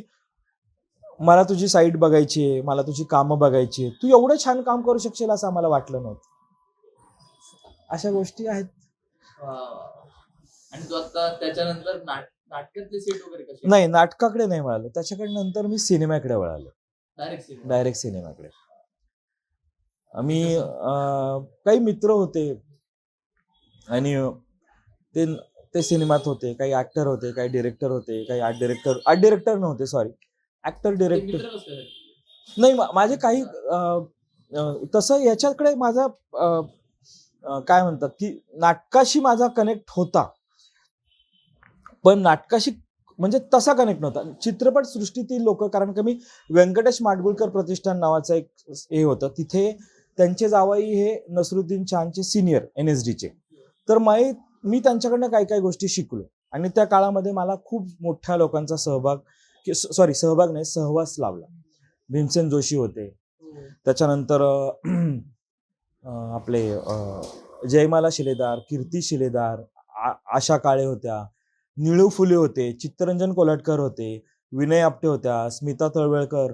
मला तुझी साईट बघायची आहे, मला तुझी कामं बघायची आहे. तू एवढं छान काम करू शकशील असं आम्हाला वाटलं नव्हतं. अशा गोष्टी आहेत. वा. आणि तू आता त्याच्यानंतर नाटकातले सेट वगैरे कसे? नाही, नाटकाकडे नाही वळालो. त्याच्याकडे नंतर मी सिनेमाकडे वळालो. डायरेक्ट सिनेमाकडे. आम्ही काही मित्र होते आणि ते ते सिनेमात होते. काही ऍक्टर होते, काही डिरेक्टर होते, काही आर्ट डिरेक्टर नव्हते, सॉरी, ऍक्टर डिरेक्टर. नाही, माझे काही तसं याच्याकडे माझा काय म्हणतात की नाटकाशी माझा कनेक्ट होता, पण नाटकाशी म्हणजे तसा कनेक्ट नव्हता. चित्रपट सृष्टीतील लोक, कारण का मी व्यंकटेश माडगुळकर प्रतिष्ठान नावाचं एक हे होतं, तिथे त्यांचे जावई हे नसरुद्दीन शाहचे सिनियर NSDचे. तर मी त्यांच्याकडनं काही काही गोष्टी शिकलो आणि त्या काळामध्ये मला खूप मोठ्या लोकांचा सहभाग नाही, सहवास लाभला. भीमसेन जोशी होते, त्याच्यानंतर आपले जयमाला शिलेदार, कीर्ती शिलेदार, आशा काळे होत्या, निळू फुले होते, चित्तरंजन कोल्हटकर होते, विनय आपटे होत्या, स्मिता तळवळकर.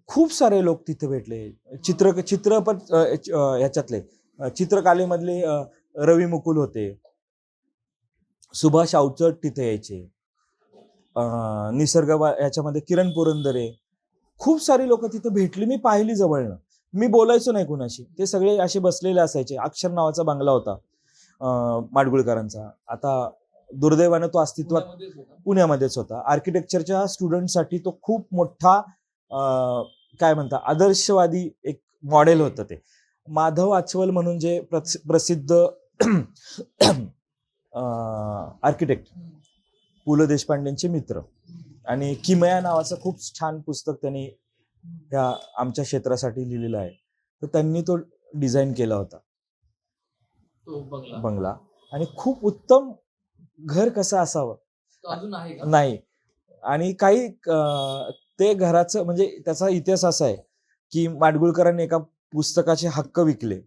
खूप सारे लोक तिथे भेटले. चित्रपट ह्याच्यातले चित्रकलेमधले रवी मुकुल होते, सुभाष अवचट तिथे यायचे, निसर्ग याच्यामध्ये किरण पुरंदरे. खूप सारी लोक तिथे भेटली, मी पाहिली जवळनं. मी बोलायचो नाही कुणाशी, ते सगळे असे बसलेले असायचे. अक्षर नावाचा बंगला होता माडगुळकरांचा. आता दुर्दैवानं तो अस्तित्वात पुण्यामध्येच होता. आर्किटेक्चरच्या स्टुडंटसाठी तो खूप मोठा काय म्हणता आदर्शवादी एक मॉडेल होतं. ते माधव आचवल म्हणून जे प्रसिद्ध आर्किटेक्ट, पु ल देशपांडेंचे मित्र, आणि किमया नावाचं खूप छान पुस्तक त्यांनी ह्या आमच्या क्षेत्रासाठी लिहिलेलं आहे. तर त्यांनी तो डिझाईन केला होता बंगला. आणि खूप उत्तम घर कसं असावं नाही. आणि काही ते घराचं म्हणजे त्याचा इतिहास असा आहे की माडगुळकरांनी एका पुस्तकाचे हक्क विकले,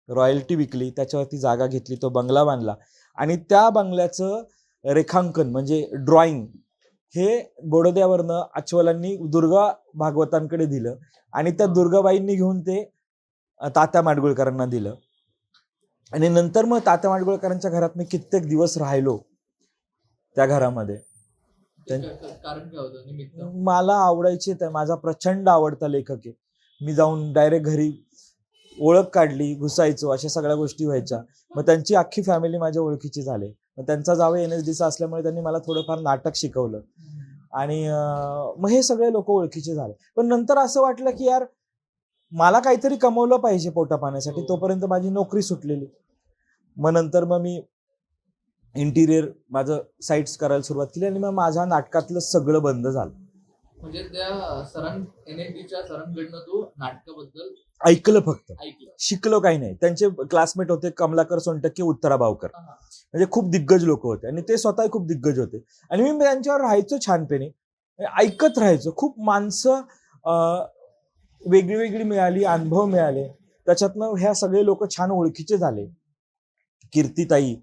रॉयल्टी विकली, त्याच्यावरती जागा घेतली, तो बंगला बांधला आणि त्या बंगल्याचं रेखांकन म्हणजे ड्रॉइंग हे बोडोद्यावरनं आचवलांनी दुर्गा भागवतांकडे दिलं आणि त्या दुर्गाबाईंनी घेऊन ते तात्या माडगुळकरांना दिलं. आणि नंतर मग तात्या माडगुळकरांच्या घरात मी कित्येक दिवस राहिलो त्या घरामध्ये. कारण काय होतं? मला आवडायचे, माझा प्रचंड आवडता लेखक आहे. मी जाऊन डायरेक्ट घरी ओळख काढली, घुसायचो, अशा सगळ्या गोष्टी व्हायच्या. मग त्यांची अख्खी फॅमिली माझ्या ओळखीची झाली. मग त्यांचा जावई NSDचा असल्यामुळे त्यांनी मला थोडंफार नाटक शिकवलं आणि मग हे सगळे लोक ओळखीचे झाले. पण नंतर असं वाटलं की यार मला काहीतरी कमवलं पाहिजे पोटा पाण्यासाठी. तोपर्यंत माझी नोकरी सुटलेली. मग नंतर मग मी इंटिरियर माझं साईट्स करायला सुरुवात केली आणि मग माझ्या नाटकातलं सगळं बंद झालं. म्हणजे त्या NSDच्या सरांकडनं तू नाटकाबद्दल ऐकलं, फक्त शिकलो काही नाही. त्यांचे क्लासमेट होते कमलाकर सोनटक्के, उत्तरा भावकर, म्हणजे खूप दिग्गज लोक होते आणि ते स्वतः खूप दिग्गज होते. आणि मी त्यांच्यावर राहायचो छानपणे, ऐकत राहायचो. खूप माणसं वेगळी वेगळी मिळाली, अनुभव मिळाले. त्याच्यातनं ह्या सगळे लोक छान ओळखीचे झाले. कीर्तीताई,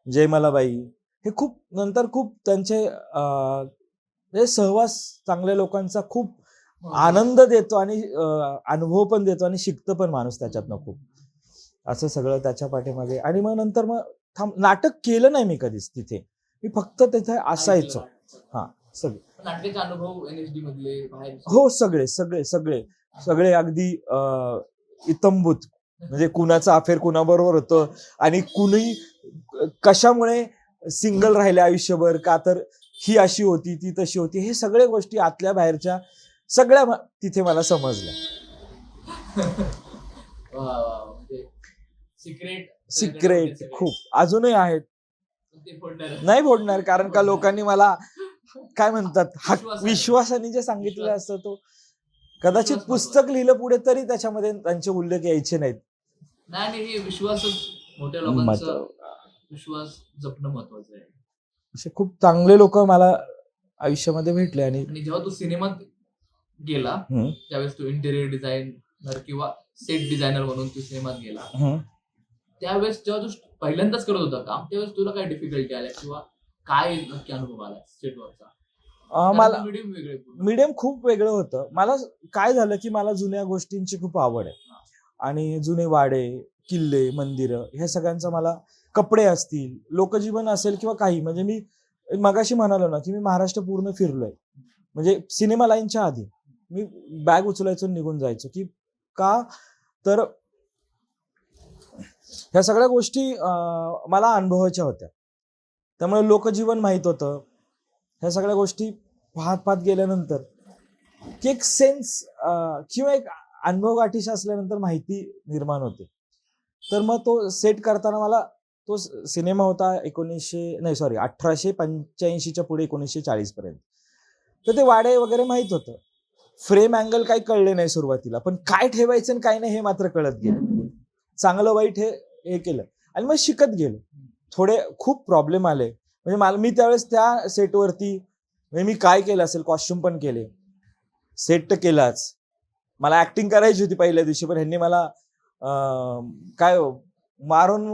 जयमालाबाई, हे खूप नंतर खूप त्यांचे सहवास चांगल्या लोकांचा खूप आनंद देतो आणि अनुभव पण देतो आणि शिकतं पण माणूस त्याच्यातनं खूप. असं सगळं त्याच्या पाठीमागे. आणि मग नंतर मग नाटक केलं नाही मी कधीच तिथे, मी फक्त तिथे असायचो. हा, सगळे नाटकाचे अनुभव NSD मधले बाहेर? हो, सगळे सगळे सगळे सगळे अगदी इतंभूत. म्हणजे कुणाचं अफेअर कुणाबरोबर होतं आणि कुणी कशामुळे सिंगल राहिले आयुष्यभर, का तर ही अशी होती, ती तशी होती, हे सगळ्या गोष्टी आतल्या बाहेरच्या सगळ्या तिथे मला समजल्या. सिक्रेट खूप अजूनही आहेत. नाही फोडणार, कारण का लोकांनी मला काय म्हणतात विश्वासाने जे सांगितलं असतं, तो कदाचित पुस्तक लिहिलं पुढे तरी त्याच्यामध्ये त्यांचे उल्लेख यायचे नाहीत. नाही, हे विश्वासच मोठ्या लोकांचा विश्वास जपणं महत्वाचं आहे. असे खूप चांगले लोक मला आयुष्यामध्ये भेटले. आणि जेव्हा तू सिनेमात गेला, हम्म, ज्यावेळेस तू इंटेरियर डिझायनर किंवा सेट डिझायनर म्हणून तू सिनेमात गेला, हम्म. त्यावेळेस जेव्हा तू पहिल्यांदाच करत होता काम, त्यावेळेस तुला काय डिफिकल्टी आल्या किंवा काय नक्की अनुभव आला सेटवरचा? मला मीडियम वेगळे पूर्ण. मीडियम खूप वेगळं होतं. मला काय झालं की मला जुन्या गोष्टींची खूप आवड आहे आणि जुने वाडे, किल्ले, मंदिरं ह्या सगळ्यांचा मला, कपडे असतील, लोकजीवन असेल किंवा काही, म्हणजे मी मगाशी म्हणालो ना की मी महाराष्ट्र पूर्ण फिरलोय. म्हणजे सिनेमा लाईनच्या आधी मी बॅग उचलायचो आणि निघून जायचो. की का तर ह्या सगळ्या गोष्टी मला अनुभवायच्या होत्या. त्यामुळे लोकजीवन माहीत होतं. ह्या सगळ्या गोष्टी पाहत पाहत गेल्यानंतर की एक सेन्स किंवा एक अनुभव गाठीशी असल्यानंतर माहिती निर्माण होते. तर मग तो सेट करताना मला तो सिनेमा होता 1885च्या पुढे 1940 पर्यंत. तर ते वाडे वगैरे माहित होतं. फ्रेम अँगल काही कळले नाही सुरुवातीला, पण काय ठेवायचं आणि काय नाही हे मात्र कळत गेलं. चांगलं वाईट हे केलं आणि मग शिकत गेलो. थोडे खूप प्रॉब्लेम आले. म्हणजे मी त्यावेळेस त्या सेटवरती, म्हणजे मी काय केलं असेल, कॉस्ट्युम पण केले, सेट तर केलाच. मला ऍक्टिंग करायची होती पहिल्या दिवशी, पण ह्यांनी मला काय मारून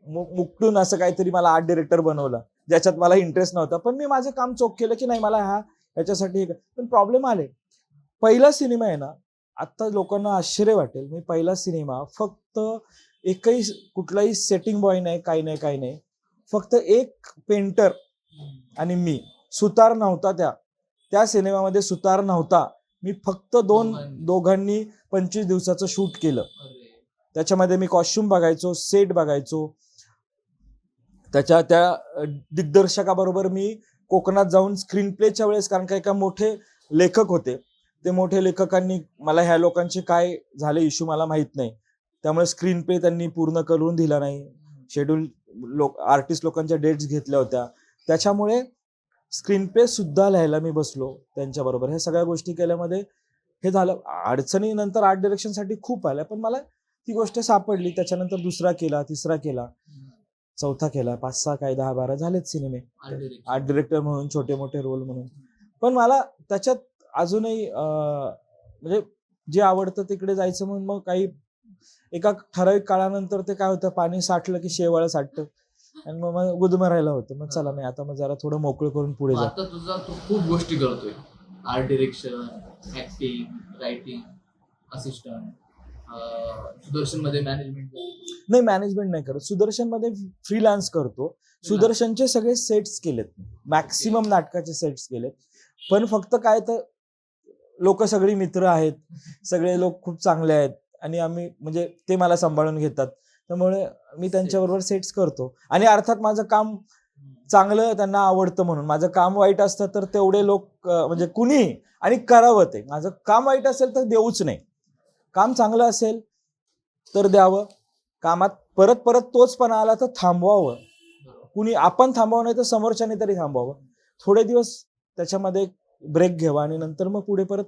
मुकटून असं काहीतरी मला आर्ट डिरेक्टर बनवलं, ज्याच्यात मला इंटरेस्ट नव्हता. पण मी माझं काम चोख केलं की नाही, मला ह्याच्यासाठी. पण प्रॉब्लेम आले. पहिला सिनेमा आहे ना, आता लोकांना आश्चर्य वाटेल, मी पहिला सिनेमा फक्त एकही कुठलाही सेटिंग बॉय नाही, काही नाही, फक्त एक पेंटर आणि मी. सुतार नव्हता त्या सिनेमामध्ये, सुतार नव्हता. मी फक्त दोघांनी 25 दिवसाचं शूट केलं. त्याच्यामध्ये मी कॉस्ट्युम बघायचो, सेट बघायचो. त्या दिग्दर्शकाबरोबर मी कोकणात जाऊन स्क्रीन प्लेच्या वेळेस, कारण का एका मोठे लेखक होते, ते मोठे लेखकांनी मला ह्या लोकांचे काय झाले इश्यू मला माहित नाही, त्यामुळे स्क्रीन प्ले त्यांनी पूर्ण करून दिला नाही. शेड्यूल आर्टिस्ट लोकांच्या डेट्स घेतल्या होत्या, त्याच्यामुळे स्क्रीन प्ले सुद्धा लिहायला मी बसलो त्यांच्याबरोबर. ह्या सगळ्या गोष्टी केल्यामध्ये हे झालं. अडचणी नंतर आर्ट डिरेक्शनसाठी खूप आल्या, पण मला ती गोष्ट सापडली. त्याच्यानंतर दुसरा केला, तिसरा केला, चौथा केला, 5-6 काय 10-12 झालेत सिनेमे आर्ट डिरेक्टर म्हणून, छोटे मोठे रोल म्हणून. पण मला त्याच्यात अजूनही म्हणजे जे आवडतं तिकडे जायचं म्हणून मग काही एका ठराविक काळानंतर ते काय होतं, पाणी साठलं की शेवाळं साठतं आणि मग गुदमरायला होतं. मग चला नाही, आता मग जरा थोडं मोकळं करून पुढे जा. आता तुझा तू खूप गोष्टी करतोय, art direction, acting, writing, assistant, Sudarshan मध्ये मॅनेजमेंट. नाही, मॅनेजमेंट नाही करत. सुदर्शन मध्ये फ्रीलान्स करतो. सुदर्शनचे सगळे सेट्स केलेत, मॅक्सिमम नाटकाचे सेट्स केलेत. पण फक्त काय तर लोक सगळी मित्र आहेत, सगळे लोक खूप चांगले आहेत आणि आम्ही, म्हणजे ते मला सांभाळून घेतात, त्यामुळे मी त्यांच्याबरोबर सेट्स करतो. आणि अर्थात माझं काम चांगलं त्यांना आवडतं म्हणून. माझं काम वाईट असतं तर तेवढे लोक म्हणजे कुणी आणि करावं ते. माझं काम वाईट असेल तर देऊच नाही, काम चांगलं असेल तर द्यावं. कामात परत परत तोचपणा आला तर थांबवावं. कुणी आपण थांबवावं, नाही तर समोरच्याने तरी थांबवावं. थोडे दिवस त्याच्यामध्ये ब्रेक घ्यावा आणि नंतर मग पुढे परत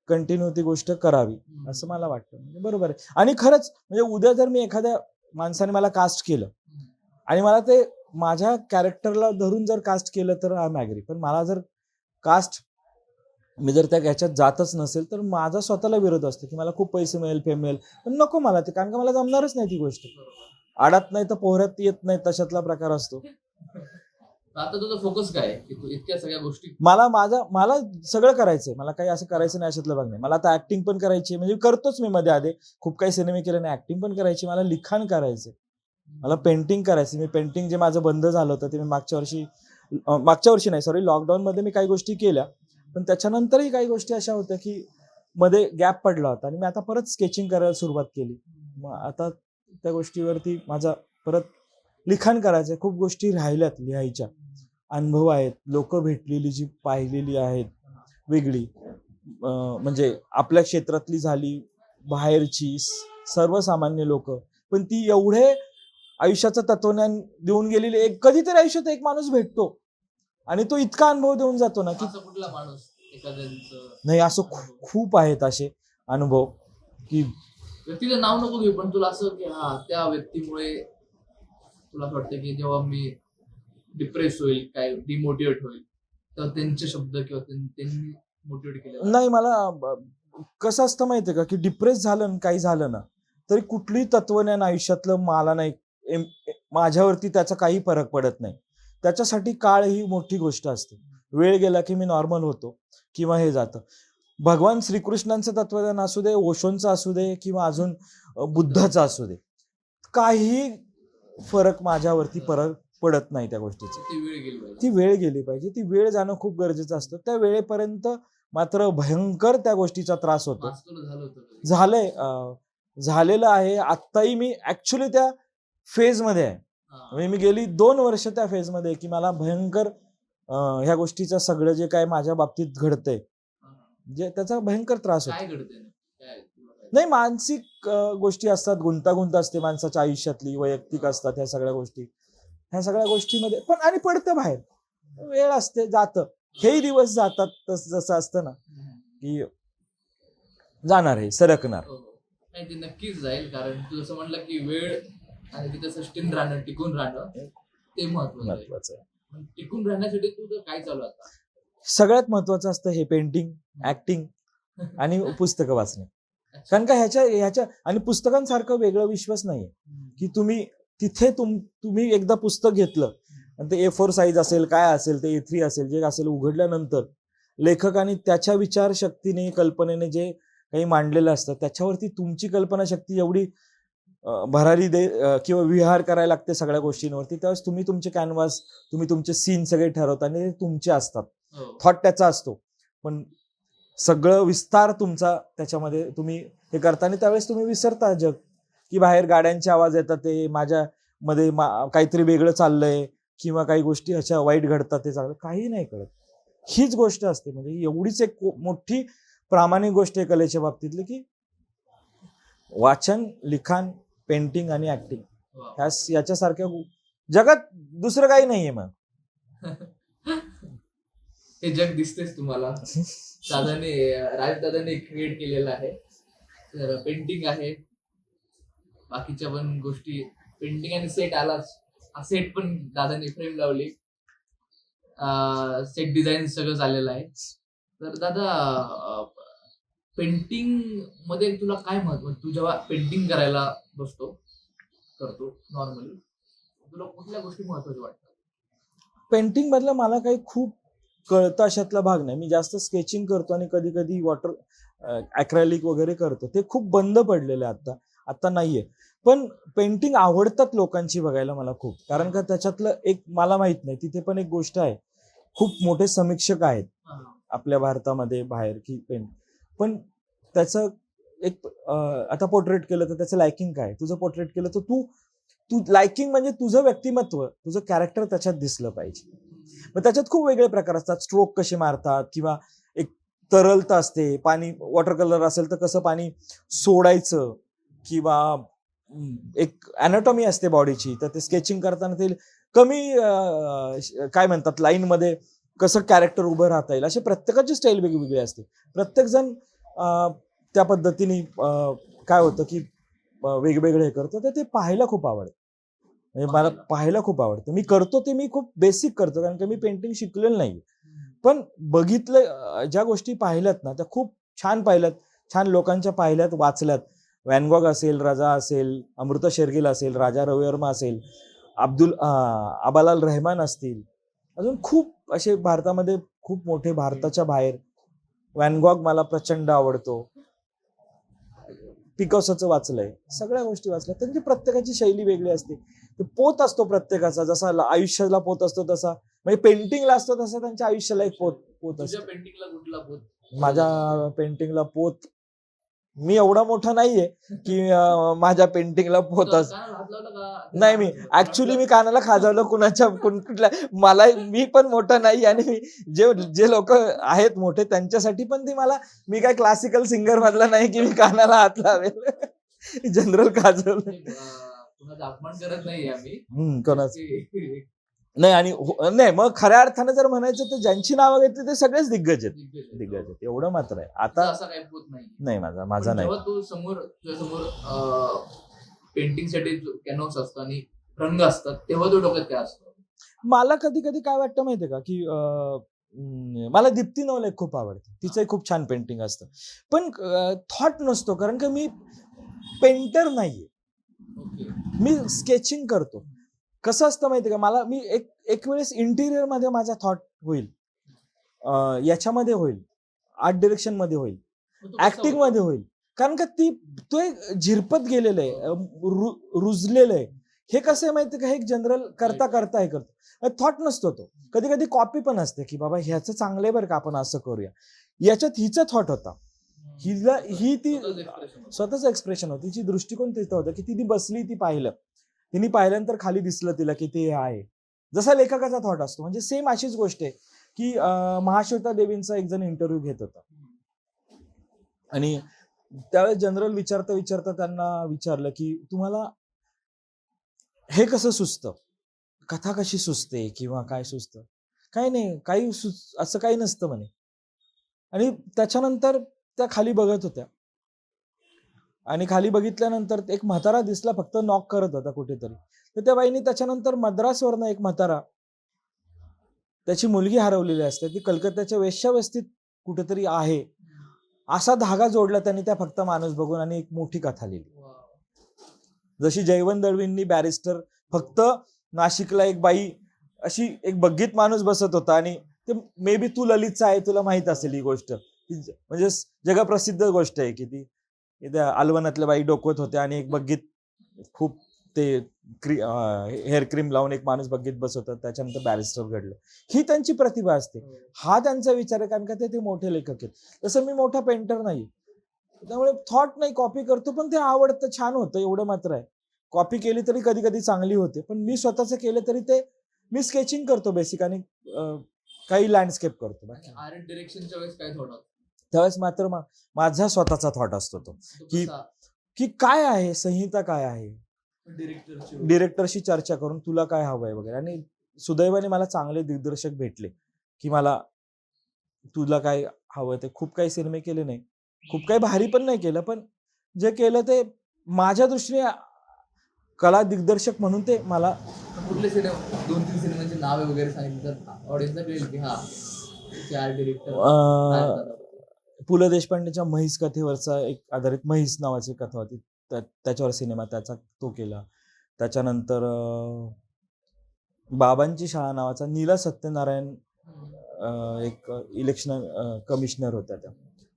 कंटिन्यू ती गोष्ट करावी, असं मला वाटतं. म्हणजे बरोबर आहे. आणि खरंच म्हणजे उद्या जर मी एखाद्या माणसाने मला कास्ट केलं आणि मला ते माझ्या कॅरेक्टरला धरून जर कास्ट केलं तर आय एम ॲग्री. पण मला जर कास्ट, मी जर त्या ह्याच्यात जातच नसेल तर माझा स्वतःला विरोध असतो की मला खूप पैसे मिळेल, फेम मिळेल, पण नको मला ते, कारण का मला जमणारच नाही ती गोष्ट. आडात नाही तर पोहऱ्यात येत नाही, तशातला प्रकार असतो. आता तुझा फोकस काय आहे की तू इतक्या सगळ्या गोष्टी? मला सगळं करायचंय. मला काही असं करायचं नाही अशातलं भाग नाही. मला आता ऍक्टिंग पण करायची, म्हणजे करतोच मी मध्ये आधे, खूप काही सिनेमे केले नाही. ऍक्टिंग पण करायची, मला लिखाण करायचंय, मला पेंटिंग करायचं. मी पेंटिंग जे माझं बंद झालं होतं ते मी मागच्या वर्षी नाही, सॉरी, लॉकडाऊन मध्ये मी काही गोष्टी केल्या, पण त्याच्यानंतरही काही गोष्टी अशा होत्या की मध्ये गॅप पडला होता आणि मी आता परत स्केचिंग करायला सुरुवात केली. मग आता त्या गोष्टीवरती माझा परत लिखाण करायचंय. खूप गोष्टी राहिल्यात लिहायच्या, अनुभव आहेत, लोक भेटलेली जी पाहिलेली आहेत वेगळी, म्हणजे आपल्या क्षेत्रातली झाली, बाहेरची सर्वसामान्य लोक, पण ती एवढे आयुष्याचं तत्वज्ञान देऊन गेलेली. कधीतरी आयुष्यात एक माणूस भेटतो आणि तो इतका अनुभव देऊन जातो ना की कुठला माणूस नाही, असं खूप आहेत असे अनुभव की व्यक्तीचं नाव नको घेऊ, पण तुला असं की हा त्या व्यक्तीमुळे तुला असं वाटतं की जेव्हा मी डिप्रेस होईल, काय डिमोटिवेट होईल, तर त्यांचे शब्द किंवा त्यांनी मोटिवेट केलेलं? नाही मला कसं असतं माहितीये का की डिप्रेस झालं ना काही झालं ना तरी कुठलीही तत्वज्ञान आयुष्यातलं मला नाही माझ्यावरती त्याचा काही फरक पडत नाही. त्याच्यासाठी काळ ही मोठी गोष्ट असते. वेळ गेला की मी नॉर्मल होतो किंवा हे जातं. भगवान श्रीकृष्णांचं तत्वज्ञान असू दे, ओशोंचं असू दे किंवा अजून बुद्धाचं असू दे, काही फरक माझ्यावरती फरक पडत नाही त्या गोष्टीचा. ती वेळ गेली पाहिजे. ती वेळ गेली पाहिजे. ती वेळ जाणं खूप गरजेचं असतं. त्या वेळेपर्यंत मात्र भयंकर त्या गोष्टीचा त्रास होतो. मास्तर झालं होतं कधी? झालंय झालेलं आहे. आत्ताही मी ऍक्च्युली त्या फेजमध्ये आहे. हा. म्हणजे मी गेली 2 वर्ष त्या फेजमध्ये आहे की मला भयंकर ह्या गोष्टीचं सगळं जे काय माझ्या बाबतीत घडतंय हा. जे त्याचा भयंकर त्रास होतो. काय घडतंय ना? काय तुला काय? नाही मानसिक गोष्टी असतात, गुंतागुंत असते माणसाच्या आयुष्यातली, वैयक्तिक असतात ह्या सगळ्या गोष्टी. ह्या सगळ्या गोष्टीमध्ये पण आणि पडतं बाहेर. वेळ असते, जातं. हेही दिवस जातात जसं असतं ना हम्म. की जाणार आहे, सरकणार. हो, हो. नाही ते नक्कीच जाईल, कारण तू जसं म्हणलं की वेळ आणि तिथं सस्टेन राहणं, टिकून राहणं ते महत्वाचं आहे. महत्वाचं आहे. पण टिकून राहण्यासाठी तुझं काय चालू आहे आता? सगळ्यात महत्वाचं असतं हे पेंटिंग, ऍक्टिंग आणि पुस्तकं वाचणे. कारण का ह्याच्या आणि पुस्तकांसारखं वेगळं विश्वास नाहीये की तुम्ही तिथे तुम्ही एकदा पुस्तक घेतलं आणि ते A4 साईज असेल, काय असेल, ते A3 असेल, जे असेल, उघडल्यानंतर लेखकाने त्याच्या विचारशक्तीने, कल्पनेने जे काही मांडलेलं असतं त्याच्यावरती तुमची कल्पनाशक्ती एवढी भरारी किंवा विहार करायला लागते सगळ्या गोष्टींवरती. त्यावेळेस तुम्ही तुमचे कॅनव्हास, तुम्ही तुमचे सीन सगळे ठरवता आणि ते तुमचे असतात. हो. थॉट त्याचा असतो पण सगळं विस्तार तुमचा त्याच्यामध्ये तुम्ही हे करता आणि त्यावेळेस तुम्ही विसरता जग की बाहेर गाड्यांचे आवाज येतात, ते माझ्यामध्ये काहीतरी वेगळं चाललंय किंवा काही गोष्टी अशा वाईट घडतात, ते चांगलं काही नाही कळत. हीच गोष्ट असते. म्हणजे एवढीच एक मोठी प्रामाणिक गोष्ट आहे कलेच्या बाबतीतली की वाचन, लिखाण, पेंटिंग आणि ऍक्टिंग वा. याच्यासारख्या जगात दुसरं काही नाहीये. मग हे जग दिसतेच तुम्हाला. राजदादाने क्रिएट केलेलं आहे. तर पेंटिंग आहे, बाकीच्या पण गोष्टी. पेंटिंग आणि सेट आलाच. हा सेट पण दादाने फ्रेम लावली, सेट डिझाईन सगळं झालेलं आहे. तर दादा, पेंटिंग मध्ये तुला काय महत्व? तू जेव्हा पेंटिंग करायला करतो नॉर्मली, तुला कुठल्या गोष्टी महत्वाच्या वाटतात? पेंटिंग मधलं मला काही खूप कळतं अशातला भाग नाही. मी जास्त स्केचिंग करतो आणि कधी कधी वॉटर अॅक्रेलिक वगैरे करतो. ते खूप बंद पडलेलं आहे आता नाहीये. पण पेंटिंग आवडतात लोकांची बघायला मला खूप. कारण का त्याच्यातलं एक मला माहित नाही, तिथे पण एक गोष्ट आहे. खूप मोठे समीक्षक आहेत हा. आपल्या भारतामध्ये बाहेर की पण त्याचं एक आता पोर्ट्रेट केलं तर त्याचं लायकिंग काय, तुझं पोर्ट्रेट केलं तर तू लायकिंग म्हणजे तुझं व्यक्तिमत्व, तुझं कॅरेक्टर त्याच्यात दिसलं पाहिजे. मग त्याच्यात खूप वेगळे प्रकार असतात. स्ट्रोक कसे मारतात किंवा एक तरलता असते, पाणी वॉटर कलर असेल तर कसं पाणी सोडायचं किंवा एक अॅनाटॉमी असते बॉडीची, तर ते स्केचिंग करताना ते कमी काय म्हणतात लाईनमध्ये कसं कॅरेक्टर उभं राहता येईल, असे प्रत्येकाची स्टाईल वेगवेगळी असते. प्रत्येक जण त्या पद्धतीने काय होतं की वेगवेगळे हे करतो, तर ते पाहायला खूप आवडतं. म्हणजे मला पाहायला खूप आवडतं. मी करतो ते मी खूप बेसिक करतो, कारण की मी पेंटिंग शिकलेलं नाही. पण बघितलं ज्या गोष्टी पाहिल्यात ना त्या खूप छान पाहिल्यात, छान लोकांच्या पाहिल्यात, वाचल्यात. व्हॅन गॉग असेल, रजा असेल, अमृता शेरगिल असेल, राजा रविवर्मा असेल, आबालाल रहमान असतील, अजून खूप असे भारतामध्ये खूप मोठे, भारताच्या बाहेर. व्हॅन गॉग मला प्रचंड आवडतो. पिकासोचं वाचलंय, सगळ्या गोष्टी वाचल्या. त्यांची प्रत्येकाची शैली वेगळी असते. पोत असतो प्रत्येकाचा, जसा आयुष्याला पोत असतो तसा, म्हणजे पेंटिंगला असतो तसा त्यांच्या आयुष्याला एक पोत असतो. पेंटिंगला कुठला पोत? माझ्या पेंटिंगला पोत, मी एवढा मोठा नाहीये की माझ्या पेंटिंगला पोत नाही. मी ऍक्च्युली मी कानाला खाजवलं कुठल्या मला, मी पण मोठा नाही आणि जे लोक आहेत मोठे त्यांच्यासाठी पण ती मला, मी काय क्लासिकल सिंगर मधला नाही की मी कानाला हात लावेल. जनरल खाजवलं अपमान करत नाही आम्ही कोणाचं नाही. आणि नाही, मग खऱ्या अर्थानं जर म्हणायचं तर ज्यांची नावं घेतली ते सगळेच दिग्गज आहेत, एवढं मात्र आहे. आता असा काही पोत नाही, माझा नाही. जेव्हा तू तुझ्या समोर पेंटिंग साठी कॅनव्हास असतो आणि रंग असतात, तेव्हा तो डोक्यात काय असतो? मला कधी कधी काय वाटतं माहितीये का की मला दीप्ती नवलेक खूप आवडते, तिचंही खूप छान पेंटिंग असतं, पण थॉट नसतो, कारण का मी पेंटर नाहीये, ओके. मी स्केचिंग करतो. कसं असतं माहिती का, मला मी एक वेळेस इंटिरियर मध्ये माझा थॉट होईल, याच्यामध्ये होईल, आर्ट डिरेक्शन मध्ये होईल, मग तो कसा ऍक्टिंग होतो? मध्ये होईल, कारण का तो एक झिरपत गेलेलं आहे, रुजलेलं आहे. हे कसं आहे माहिती का, हे एक जनरल करता करता हे करतो, थॉट नसतो तो. कधी कधी कॉपी पण असते की बाबा ह्याचं चांगलं आहे बरं का, आपण असं करूया. याच्यात हिचा थॉट होता, हिला ही ती स्वतःच expression होतं. स्वतःच एक्सप्रेशन होती, तिची दृष्टिकोन तिथं होतं की ती बसली, ती पाहिलं, तिने पाहिल्यानंतर खाली दिसलं तिला की ते आहे. जसा लेखकाचा थॉट असतो, म्हणजे सेम अशीच गोष्ट आहे की महाश्वेता देवींचा एक जण इंटरव्ह्यू घेत होता, आणि त्यावेळेस जनरल विचारता विचारता त्यांना विचारलं की तुम्हाला हे कसं सुचतं, कथा कशी सुचते किंवा काय सुचतं. काही नाही, काही असं काही नसतं म्हणे. आणि त्याच्यानंतर त्या खाली बघत होत्या, आणि खाली बघितल्यानंतर एक म्हातारा दिसला, फक्त नॉक करत होता कुठेतरी. तर त्या बाईनी त्याच्यानंतर मद्रासवरनं एक म्हातारा, त्याची मुलगी हरवलेली असते, ती कलकत्त्याच्या वेश्यावस्तीत कुठेतरी आहे, असा धागा जोडला त्यांनी त्या फक्त माणूस बघून, आणि एक मोठी कथा लिहिली. Wow. जशी जयवंत दळवींनी बॅरिस्टर, फक्त नाशिकला एक बाई, अशी एक बग्गीत माणूस बसत होता, आणि ते मे बी तू ललितचा आहे, तुला माहित असेल ही गोष्ट, म्हणजे जगप्रसिद्ध गोष्ट आहे की ती त्या अलवनातल्या बाई डोकवत होत्या, आणि एक बग्गीत खूप ते हेअर क्रीम लावून एक माणूस बग्गीत बसत होता, त्याच्यानंतर बॅरिस्टर घडलं. ही त्यांची प्रतिभा असते, हा त्यांचा विचार आहे, कारण का ते मोठे लेखक आहेत. तसं मी मोठा पेंटर नाही, त्यामुळे थॉट नाही, कॉपी करतो, पण ते आवडतं, छान होतं, एवढं मात्र आहे. कॉपी केली तरी कधी कधी चांगली होते, पण मी स्वतःच केलं तरी ते मी स्केचिंग करतो बेसिक, आणि काही लँडस्केप करतो. आणि आर्ट डिरेक्शनच्या वेळेस काय थॉट होता? त्यावेळेस मात्र माझा स्वतःचा थॉट असतो तो, तो की कसा? की काय आहे संहिता, काय आहे, डिरेक्टरची डिरेक्टरशी चर्चा करून तुला काय हवंय वगैरे. आणि सुदैवाने मला चांगले दिग्दर्शक भेटले, की मला तुला काय हवं ते. खूप काही सिनेमे केले नाही, खूप काही भारी पण नाही केलं, पण जे केलं ते माझ्या दृष्टीने कला दिग्दर्शक म्हणून ते मला. कुठले सिनेमा, 2-3 सिनेमांची नावे वगैरे सांगितली तर ऑडियन्सला कळेल की हा आर्ट डिरेक्टर. पु ल देशपांडेच्या म्हैस कथेवरचा एक आधारित म्हैस नावाची कथा होती, त्याच्यावर सिनेमा त्याचा तो केला. त्याच्यानंतर बाबांची शाळा नावाचा, नीला सत्यनारायण एक इलेक्शन कमिशनर होत्या त्या,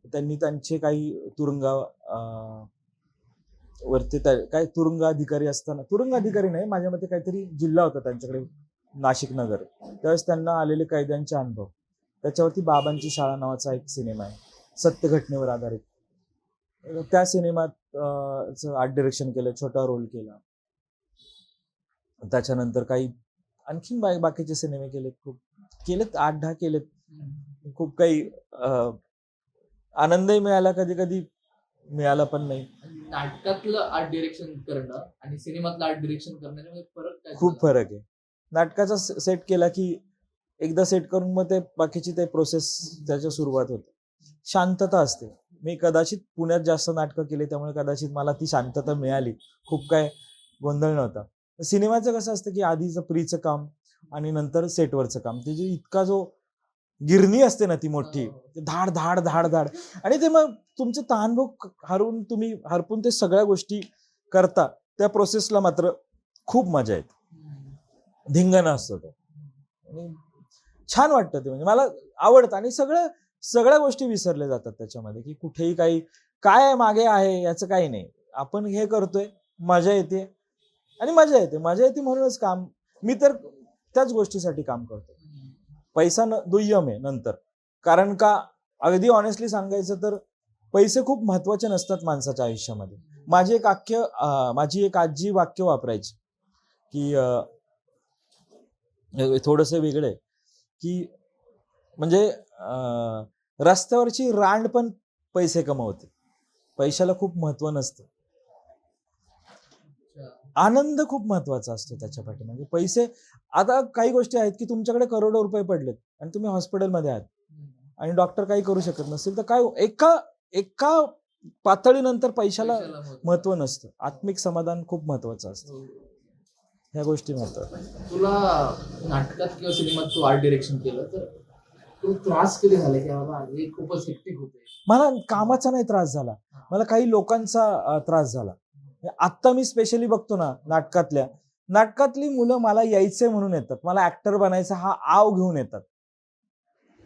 त्यांनी त्यांचे काही वरती काय तुरुंग अधिकारी असताना, तुरुंग अधिकारी नाही, माझ्या मते काहीतरी जिल्हा होता त्यांच्याकडे, नाशिक नगर, त्यावेळेस त्यांना आलेले कैद्यांचे अनुभव, त्याच्यावरती बाबांची शाळा नावाचा एक सिनेमा आहे, सत्य घटनेवर आधारित. त्या सिनेमात आर्ट डिरेक्शन केलं, छोटा रोल केला. त्याच्यानंतर काही आणखीन बाकीचे सिनेमे केलेत, खूप केलेत, 8-10 केलेत. खूप काही आनंदही मिळाला, कधी कधी मिळाला पण नाही. नाटकातलं आर्ट डिरेक्शन करणं आणि सिनेमातलं आर्ट डिरेक्शन करण्यामध्ये फरक काय? खूप फरक आहे. नाटकाचा सेट केला की एकदा सेट करून मग ते बाकीची ते प्रोसेस, त्याच्या सुरुवात होते, शांतता असते. मी कदाचित पुण्यात जास्त नाटकं केली, त्यामुळे कदाचित मला ती शांतता मिळाली, खूप काय गोंधळ नव्हता. सिनेमाचं कसं असतं की आधीचं प्रीचं काम आणि नंतर सेटवरचं काम, ते जे इतका जो गिरणी असते ना ती मोठी, धाड धाड धाड धाड, आणि ते मग तुमचं तहानभूक तुम्ही हरपून ते सगळ्या गोष्टी करता, त्या प्रोसेसला मात्र खूप मजा येते, धिंगाणा असतो तो, आणि छान वाटतं ते. म्हणजे मला आवडतं, आणि सगळ्या गोष्टी विसरल्या जातात त्याच्यामध्ये, की कुठेही काही काय मागे आहे याचं काही नाही, आपण हे करतोय, मजा येते, आणि मजा येते म्हणूनच काम. मी तर त्याच गोष्टीसाठी काम करतो. पैसा दुय्यम आहे नंतर, कारण का अगदी ऑनेस्टली सांगायचं तर पैसे खूप महत्वाचे नसतात माणसाच्या आयुष्यामध्ये. माझी एक आजी वाक्य वापरायची, की थोडस वेगळं आहे, की म्हणजे रस्त्यावरची रांड पण पैसे कमवते, पैशाला खूप महत्व नसतं, आनंद खूप महत्वाचा असतो त्याच्या पाठी. म्हणजे पैसे, आता काही गोष्टी आहेत की तुमच्याकडे करोडो रुपये पडलेत आणि तुम्ही हॉस्पिटलमध्ये आहात, आणि डॉक्टर काही करू शकत नसेल, तर काय एका पातळीनंतर पैशाला महत्व नसतं, आत्मिक समाधान खूप महत्वाचं असतं, ह्या गोष्टी महत्वाच्या. तुला नाटकात किंवा सिनेमात तू आर्ट डिरेक्शन केलं तर तो त्रास कधी झाला की बाबा हे खूपच हेक्टिक होते? मला कामाचा नाही त्रास झाला, मला काही लोकांचा त्रास झाला. आत्ता मी स्पेशली बघतो ना नाटकातली मुलं मला यायचंय म्हणून येतात, मला ऍक्टर बनायचा हा आव घेऊन येतात.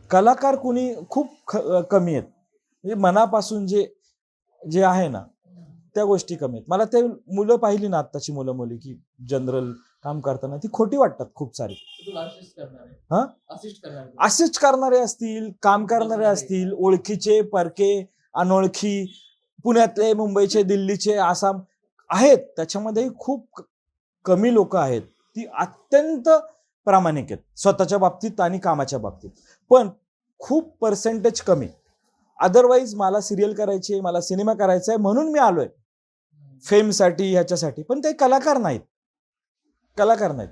कलाकार कुणी खूप कमी आहेत, म्हणजे मनापासून जे जे आहे ना त्या गोष्टी कमी आहेत. मला ते मुलं पाहिली ना आत्ताची मुलं मुली की जनरल काम करताना ती खोटी वाटतात खूप सारी. तुला असिस्ट करणार आहे? हा? असिस्ट करणार आहे? असिस्ट करणारे असतील, काम करणारे असतील, ओळखीचे परके अनोळखी, पुण्यातले, मुंबईचे, दिल्लीचे, आसाम आहेत. त्याच्यामध्ये खूप कमी लोक आहेत ती अत्यंत प्रामाणिक आहेत स्वतःच्या बाबतीत आणि कामाच्या बाबतीत, पण खूप पर्सेंटेज कमी. अदरवाईज मला सिरियल करायची आहे, मला सिनेमा करायचा आहे म्हणून मी आलोय फेमसाठी ह्याच्यासाठी, पण ते कलाकार नाहीत.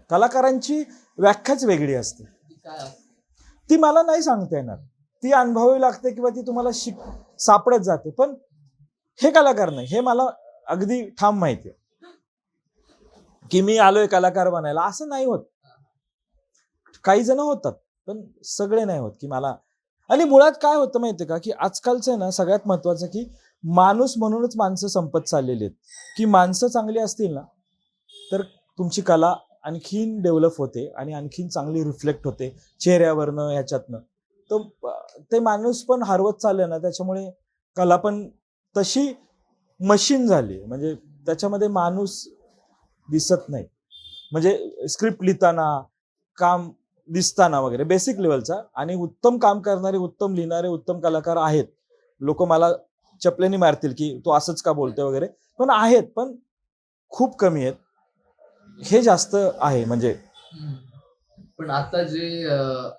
कलाकारांची व्याख्याच वेगळी असते. ती मला नाही सांगता येणार, ती अनुभवावी लागते किंवा ती तुम्हाला सापडत जाते, पण हे कलाकार नाही हे मला अगदी ठाम माहिती आहे की मी आलोय कलाकार बनायला, असं नाही होत. काही जण होतात पण सगळे नाही होत की मला. आणि मुळात काय होतं माहितीये का की आजकालचं आहे ना सगळ्यात महत्वाचं की माणूस म्हणूनच माणसं संपत चाललेली आहेत, की माणसं चांगली असतील ना तर तुमची कला आणखीन डेव्हलप होते आणि आणखीन चांगली रिफ्लेक्ट होते चेहऱ्यावरनं ह्याच्यातनं. तर ते माणूस पण हरवत चालले ना, त्याच्यामुळे कला पण तशी मशीन झाली, म्हणजे त्याच्यामध्ये माणूस दिसत नाही. म्हणजे स्क्रिप्ट लिहिताना, काम दिसताना वगैरे बेसिक लेवलचा, आणि उत्तम काम करणारे, उत्तम लिहिणारे, उत्तम कलाकार आहेत. लोक मला चपलेने मारतील की तो असंच का बोलतोय वगैरे, पण आहेत, पण खूप कमी आहेत. हे जास्त आहे म्हणजे. पण आता जे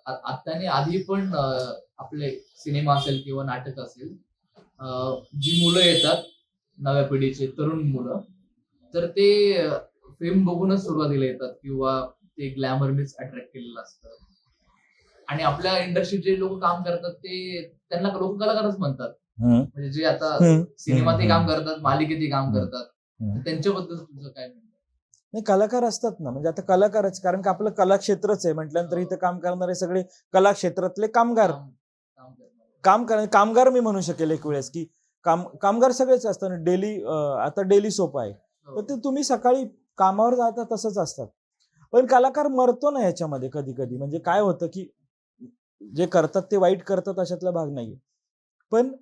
आत्ताने आधी पण आपले सिनेमा असेल किंवा नाटक असेल, जी मुलं येतात नव्या पिढीचे तरुण मुलं, तर ते फेम बघूनच सुरुवातीला येतात किंवा ते ग्लॅमरनेच अट्रॅक्ट केलेलं असतं. आणि आपल्या इंडस्ट्रीत जे लोक काम करतात ते त्यांना लोक कलाकारच म्हणतात. म्हणजे जे आता सिनेमातही काम करतात, मालिकेतही काम करतात, त्यांच्याबद्दल तुझं काय म्हणणं? नाही, कलाकार असतात ना, म्हणजे आता कलाकारच, कारण का आपलं कलाक्षेत्रच आहे म्हटल्यानंतर इथं काम करणारे सगळे कलाक्षेत्रातले कामगार. कामगार मी म्हणू शकेल एक वेळेस की कामगार सगळेच असतात. डेली आता डेली सोप आहे, तर ते तुम्ही सकाळी कामावर जाता तसंच असतात. पण कलाकार मरतो ना ह्याच्यामध्ये कधी कधी. म्हणजे काय होतं की जे करतात ते वाईट करतात अशातला भाग नाहीये, पण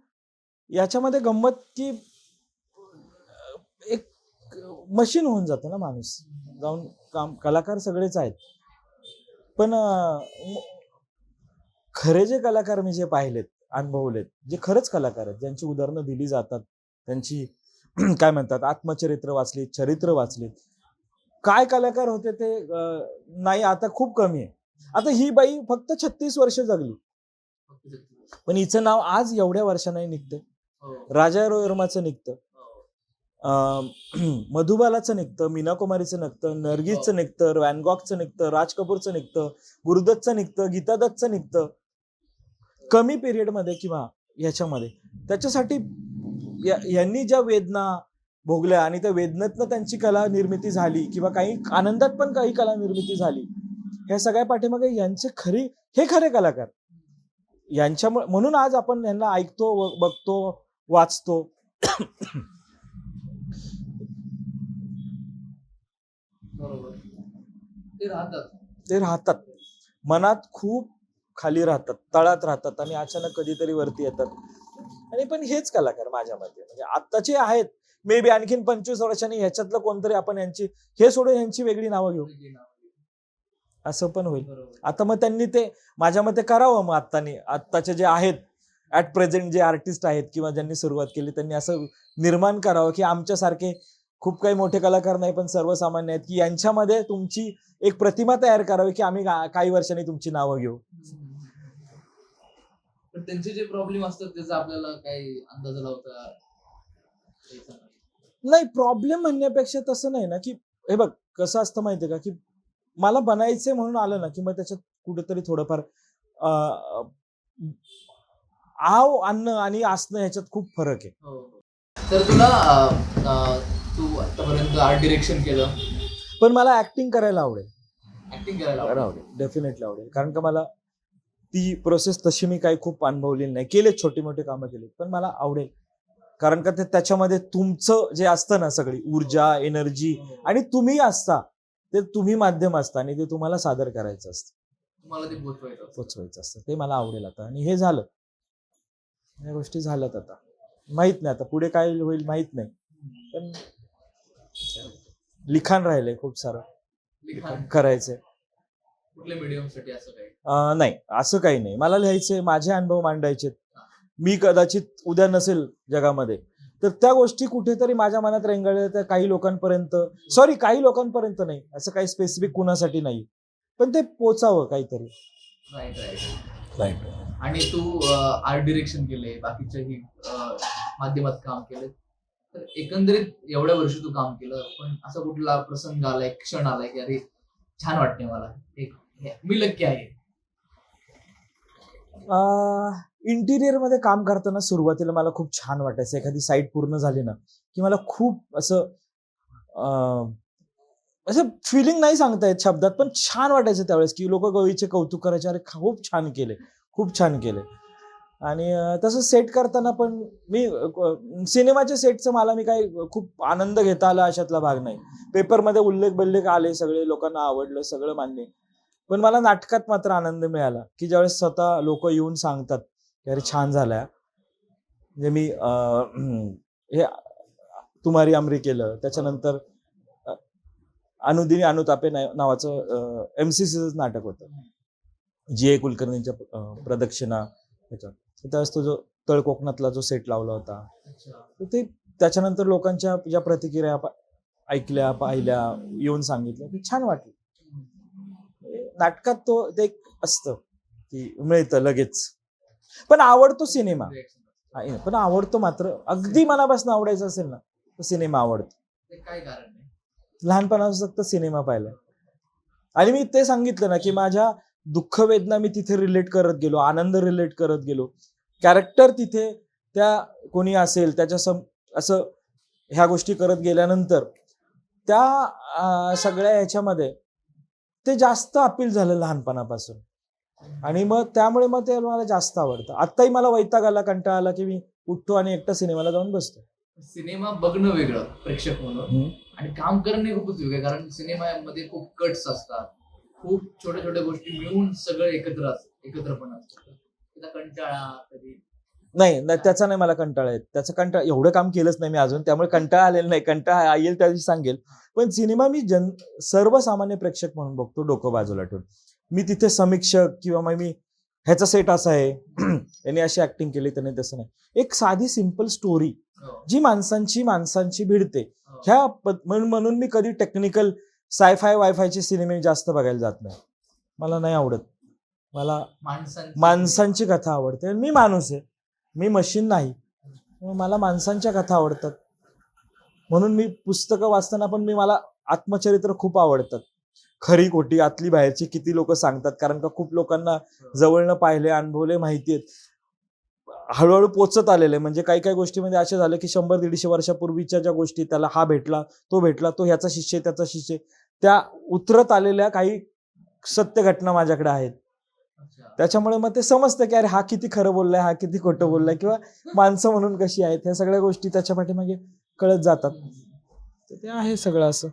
याच्यामध्ये गंमत की एक मशीन होऊन जातं ना माणूस जाऊन. कलाकार सगळेच आहेत, पण खरे जे कलाकार मी जे पाहिलेत, अनुभवलेत, जे खरंच कलाकार आहेत, ज्यांची उदाहरणं दिली जातात, त्यांची काय म्हणतात आत्मचरित्र वाचलीत, चरित्र वाचलीत, काय कलाकार होते ते नाही, आता खूप कमी आहे. आता ही बाई फक्त 36 वर्ष जगली, पण हिचं नाव आज एवढ्या वर्षांनी निघतं. राजा वर्माचं निघतं, मधुबालाचं निघतं, मीना कुमारीचं निघतं, नर्गिसचं निघतं, वॅन गॉगचं निघतं, राज कपूरचं निघतं, गुरुदत्तचं निघतं, गीता दत्तचं निघतं, कमी पिरियड मध्ये किंवा ह्याच्यामध्ये. त्याच्यासाठी यांनी ज्या वेदना भोगल्या आणि त्या वेदनेतनं त्यांची कला निर्मिती झाली, किंवा काही आनंदात पण काही कला निर्मिती झाली, ह्या सगळ्या पाठीमागे यांचे हे खरे कलाकार. यांच्यामुळे म्हणून आज आपण यांना ऐकतो, बघतो, वाचतो. बरोबर. ते राहतात मनात खूप खाली राहतात, तळात राहतात, आणि अचानक कधीतरी वरती येतात. आणि पण हेच कलाकार माझ्या मते, म्हणजे आत्ताचे आहेत. मे बी आणखीन 25 वर्षांनी ह्याच्यातलं कोणतरी आपण यांची हे सोडून यांची वेगळी नावं घेऊ, असं पण होईल. आता मग त्यांनी ते माझ्या मते करावं. मग आत्ताचे जे आहेत ऍट प्रेझेंट जे आर्टिस्ट आहेत किंवा ज्यांनी सुरुवात केली, त्यांनी असं निर्माण करावं की आमच्यासारखे खूप काही मोठे कलाकार नाही पण सर्वसामान्य आहेत, की यांच्यामध्ये तुमची एक प्रतिमा तयार करावी की आम्ही काही वर्षांनी तुमची नावं घेऊ. पण त्यांचे जे प्रॉब्लेम असतात त्याचा आपल्याला काही अंदाज लावता नाही, प्रॉब्लेम म्हणण्यापेक्षा तसं नाही ना, की हे बघ कसं असतं माहितीये का, की मला बनायचंय म्हणून आलं ना, की मग त्याच्यात कुठेतरी थोडंफार आव आणणं आणि असणं ह्याच्यात खूप फरक आहे. तर तुला तू आतापर्यंत आर्ट डिरेक्शन केलं, पण मला ऍक्टिंग करायला आवडेल. ऍक्टिंग करायला आवडेल, डेफिनेटली आवडेल. कारण का मला ती प्रोसेस तशी मी काही खूप अनुभवलेली नाही. केलेत छोटी मोठी कामं केलीत, पण मला आवडेल. कारण का त्याच्यामध्ये तुमचं जे असतं ना सगळी ऊर्जा, एनर्जी आणि तुम्ही असता, ते तुम्ही माध्यम असता आणि ते तुम्हाला सादर करायचं असतं, तुम्हाला ते पोचवायचं असतं. पोचवायचं असतं. ते मला आवडेल आता आणि हे झालं. या गोष्टी झाल्यात आता. माहित नाही आता पुढे काय होईल माहित नाही. पण लिखाण राहिलंय खूप सारं लिखाण करायचंय. कुठल्या मीडियम साठी असं काही? नाही असं काही नाही. मला लिहायचंय, माझे अनुभव मांडायचे. मी कदाचित उद्या नसेल जगामध्ये, तर त्या गोष्टी कुठेतरी माझ्या मनात रेंगाळल्या त्या काही लोकांपर्यंत, काही लोकांपर्यंत नाही, असं काही स्पेसिफिक कुणासाठी नाही, पण ते पोचावं काहीतरी. Right right. राईट. आणि तू आर्ट डिरेक्शन केले, बाकीच्याही माध्यमात काम केलं, तर एकंदरीत एवढ्या वर्ष तू काम केलं, पण असा कुठला प्रसंग आलाय, क्षण आलाय की अरे छान वाटते मला, मी लक्की आहे? इंटिरियर मध्ये काम करताना सुरुवातीला मला खूप छान वाटायचं. एखादी साईट पूर्ण झाली ना की मला खूप अं, असं फिलिंग नाही सांगता येत शब्दात, पण छान वाटायचं त्यावेळेस की लोक गवळीचे कौतुक करायचे, अरे खूप छान केले, खूप छान केले. आणि तसं सेट करताना पण मी सिनेमाच्या सेटचं मला मी काही खूप आनंद घेता आला अशातला भाग नाही. पेपरमध्ये उल्लेख आले, सगळे लोकांना आवडलं, सगळं मान्य. पण मला नाटकात मात्र आनंद मिळाला की ज्यावेळेस स्वतः लोक येऊन सांगतात की अरे छान झालाय. म्हणजे मी हे तुम्हारी आमरी केलं, त्याच्यानंतर अनुदिनी अनुतापे नावाचं MCCचं नाटक होतं, G.A. कुलकर्णींच्या प्रदक्षिणा ह्याच्यात. त्यावेळेस तो जो तळ कोकणातला जो सेट लावला होता, तर ते त्याच्यानंतर लोकांच्या ज्या प्रतिक्रिया ऐकल्या, पाहिल्या, येऊन सांगितलं, ते छान वाटलं. नाटकात ते एक असतं की मिळतं लगेच. पण आवडतो सिनेमा, पण आवडतो मात्र अगदी मनापासून आवडायचं असेल ना तर सिनेमा आवडतो. काय कारण आहे? लहानपणापासून फक्त सिनेमा पाहिलाय आणि मी ते सांगितलं ना की माझ्या दुःख वेदना मी तिथे रिलेट करत गेलो, आनंद रिलेट करत गेलो. कॅरेक्टर तिथे त्या कोणी असेल त्याच्या असं ह्या गोष्टी करत गेल्यानंतर त्या सगळ्या ह्याच्यामध्ये ते जास्त अपील झालं लहानपणापासून आणि मग त्यामुळे मग ते मला जास्त आवडतं. आत्ताही मला वैताग आला, कंटाळा आला की मी उठतो आणि एकटा सिनेमाला जाऊन बसतो. सिनेमा बघणं वेगळं प्रेक्षक म्हणून आणि काम करणं खूपच वेगळं, कारण सिनेमामध्ये खूप कट्स असतात, खूप छोट्या छोट्या गोष्टी मिळून सगळं एकत्रपणा असतो. त्याचा कंटाळा कधी नाही, त्याचा नाही मला कंटाळा येत. त्याचा कंटाळा एवढं काम केलंच नाही मी अजून, त्यामुळे कंटाळा आलेला नाही. कंटाळा येईल त्या दिवशी सांगेल. पण सिनेमा मी सर्वसामान्य प्रेक्षक म्हणून बघतो, डोकं बाजूला ठेवून. मी तिथे समीक्षक किंवा मग मी ह्याचा सेट असा आहे, याने अशी ऍक्टिंग केली, त्याने तसं नाही. एक साधी सिंपल स्टोरी जी माणसांची भिडते, म्हणून मी कधी टेक्निकल सायफाय वायफायचे सिनेमे जास्त बघायला जात नाही. मला नाही आवडत. मला माणसांची कथा आवडते. मी माणूस आहे, मी मशीन नाही. मला माणसांच्या कथा आवडतात. म्हणून मी पुस्तकं वाचताना पण मला आत्मचरित्र खूप आवडतात. खरी खोटी, आतली बाहेरची किती लोक सांगतात, कारण का खूप लोकांना जवळनं पाहिले, अनुभवले, माहिती आहेत. हळूहळू पोचत आलेले. म्हणजे काही काही गोष्टीमध्ये असे झाले की 100-150 वर्षापूर्वीच्या ज्या गोष्टी, त्याला हा भेटला, तो ह्याचा शिष्य, त्याचा शिष्य, त्या उतरत आलेल्या काही सत्य घटना माझ्याकडे आहेत. त्याच्यामुळे मग ते समजतं की अरे हा किती खरं बोललाय, हा किती खोटं बोललाय, किंवा माणसं म्हणून कशी आहेत, ह्या सगळ्या गोष्टी त्याच्या पाठीमागे कळत जातात. ते आहे सगळं असं.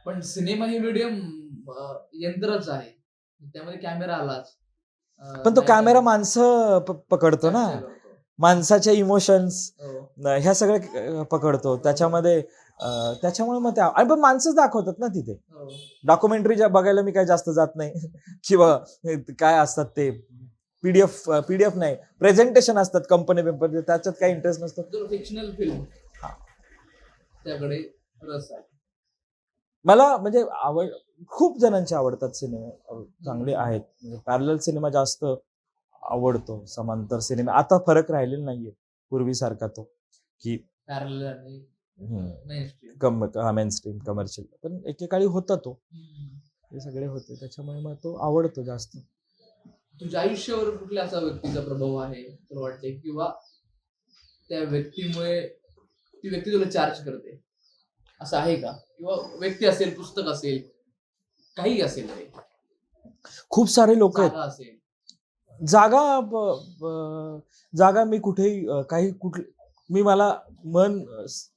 पण सिनेमा हे मीडियम यंत्रच आहे, त्यामध्ये कॅमेरा आलाच, पण तो कॅमेरा माणसं पकडतो ना, माणसाच्या इमोशन्स ह्या सगळ्या पकडतो त्याच्यामध्ये. त्याच्यामुळे मग त्या, आणि पण माणसंच दाखवतात ना तिथे. डॉक्युमेंटरी बघायला मी काही जास्त जात नाही किंवा काय असतात ते पीडीएफ नाही, प्रेझेंटेशन असतात कंपनी पेपर, त्याच्यात काही इंटरेस्ट नसतो. फिक्शनल फिल्म त्याकडे रस आहे. मला म्हणजे खूप जणांचे आवडतात सिनेमे, चांगले आहेत. म्हणजे पॅरलल सिनेमा जास्त आवडतो, समांतर सिनेमा आता फरक राहिलेला नाहीये पूर्वीसारखा, तो की पॅरलल आणि मेनस्ट्रीम कमर्शियल, पण एकेकाळी होता तो, हे सगळे होते, त्याच्यामुळे मग तो आवडतो जास्त. तुझ्या आयुष्यावर कुठल्या असा व्यक्तीचा प्रभाव आहे तुला वाटते, किंवा त्या व्यक्तीमुळे ती व्यक्ती तुला चार्ज करते, असं आहे का? किंवा व्यक्ती असेल, पुस्तक असेल, काही असेल रे? खूप सारे लोक आहेत. जागा असेल. जागा मी कुठेही मी मला मन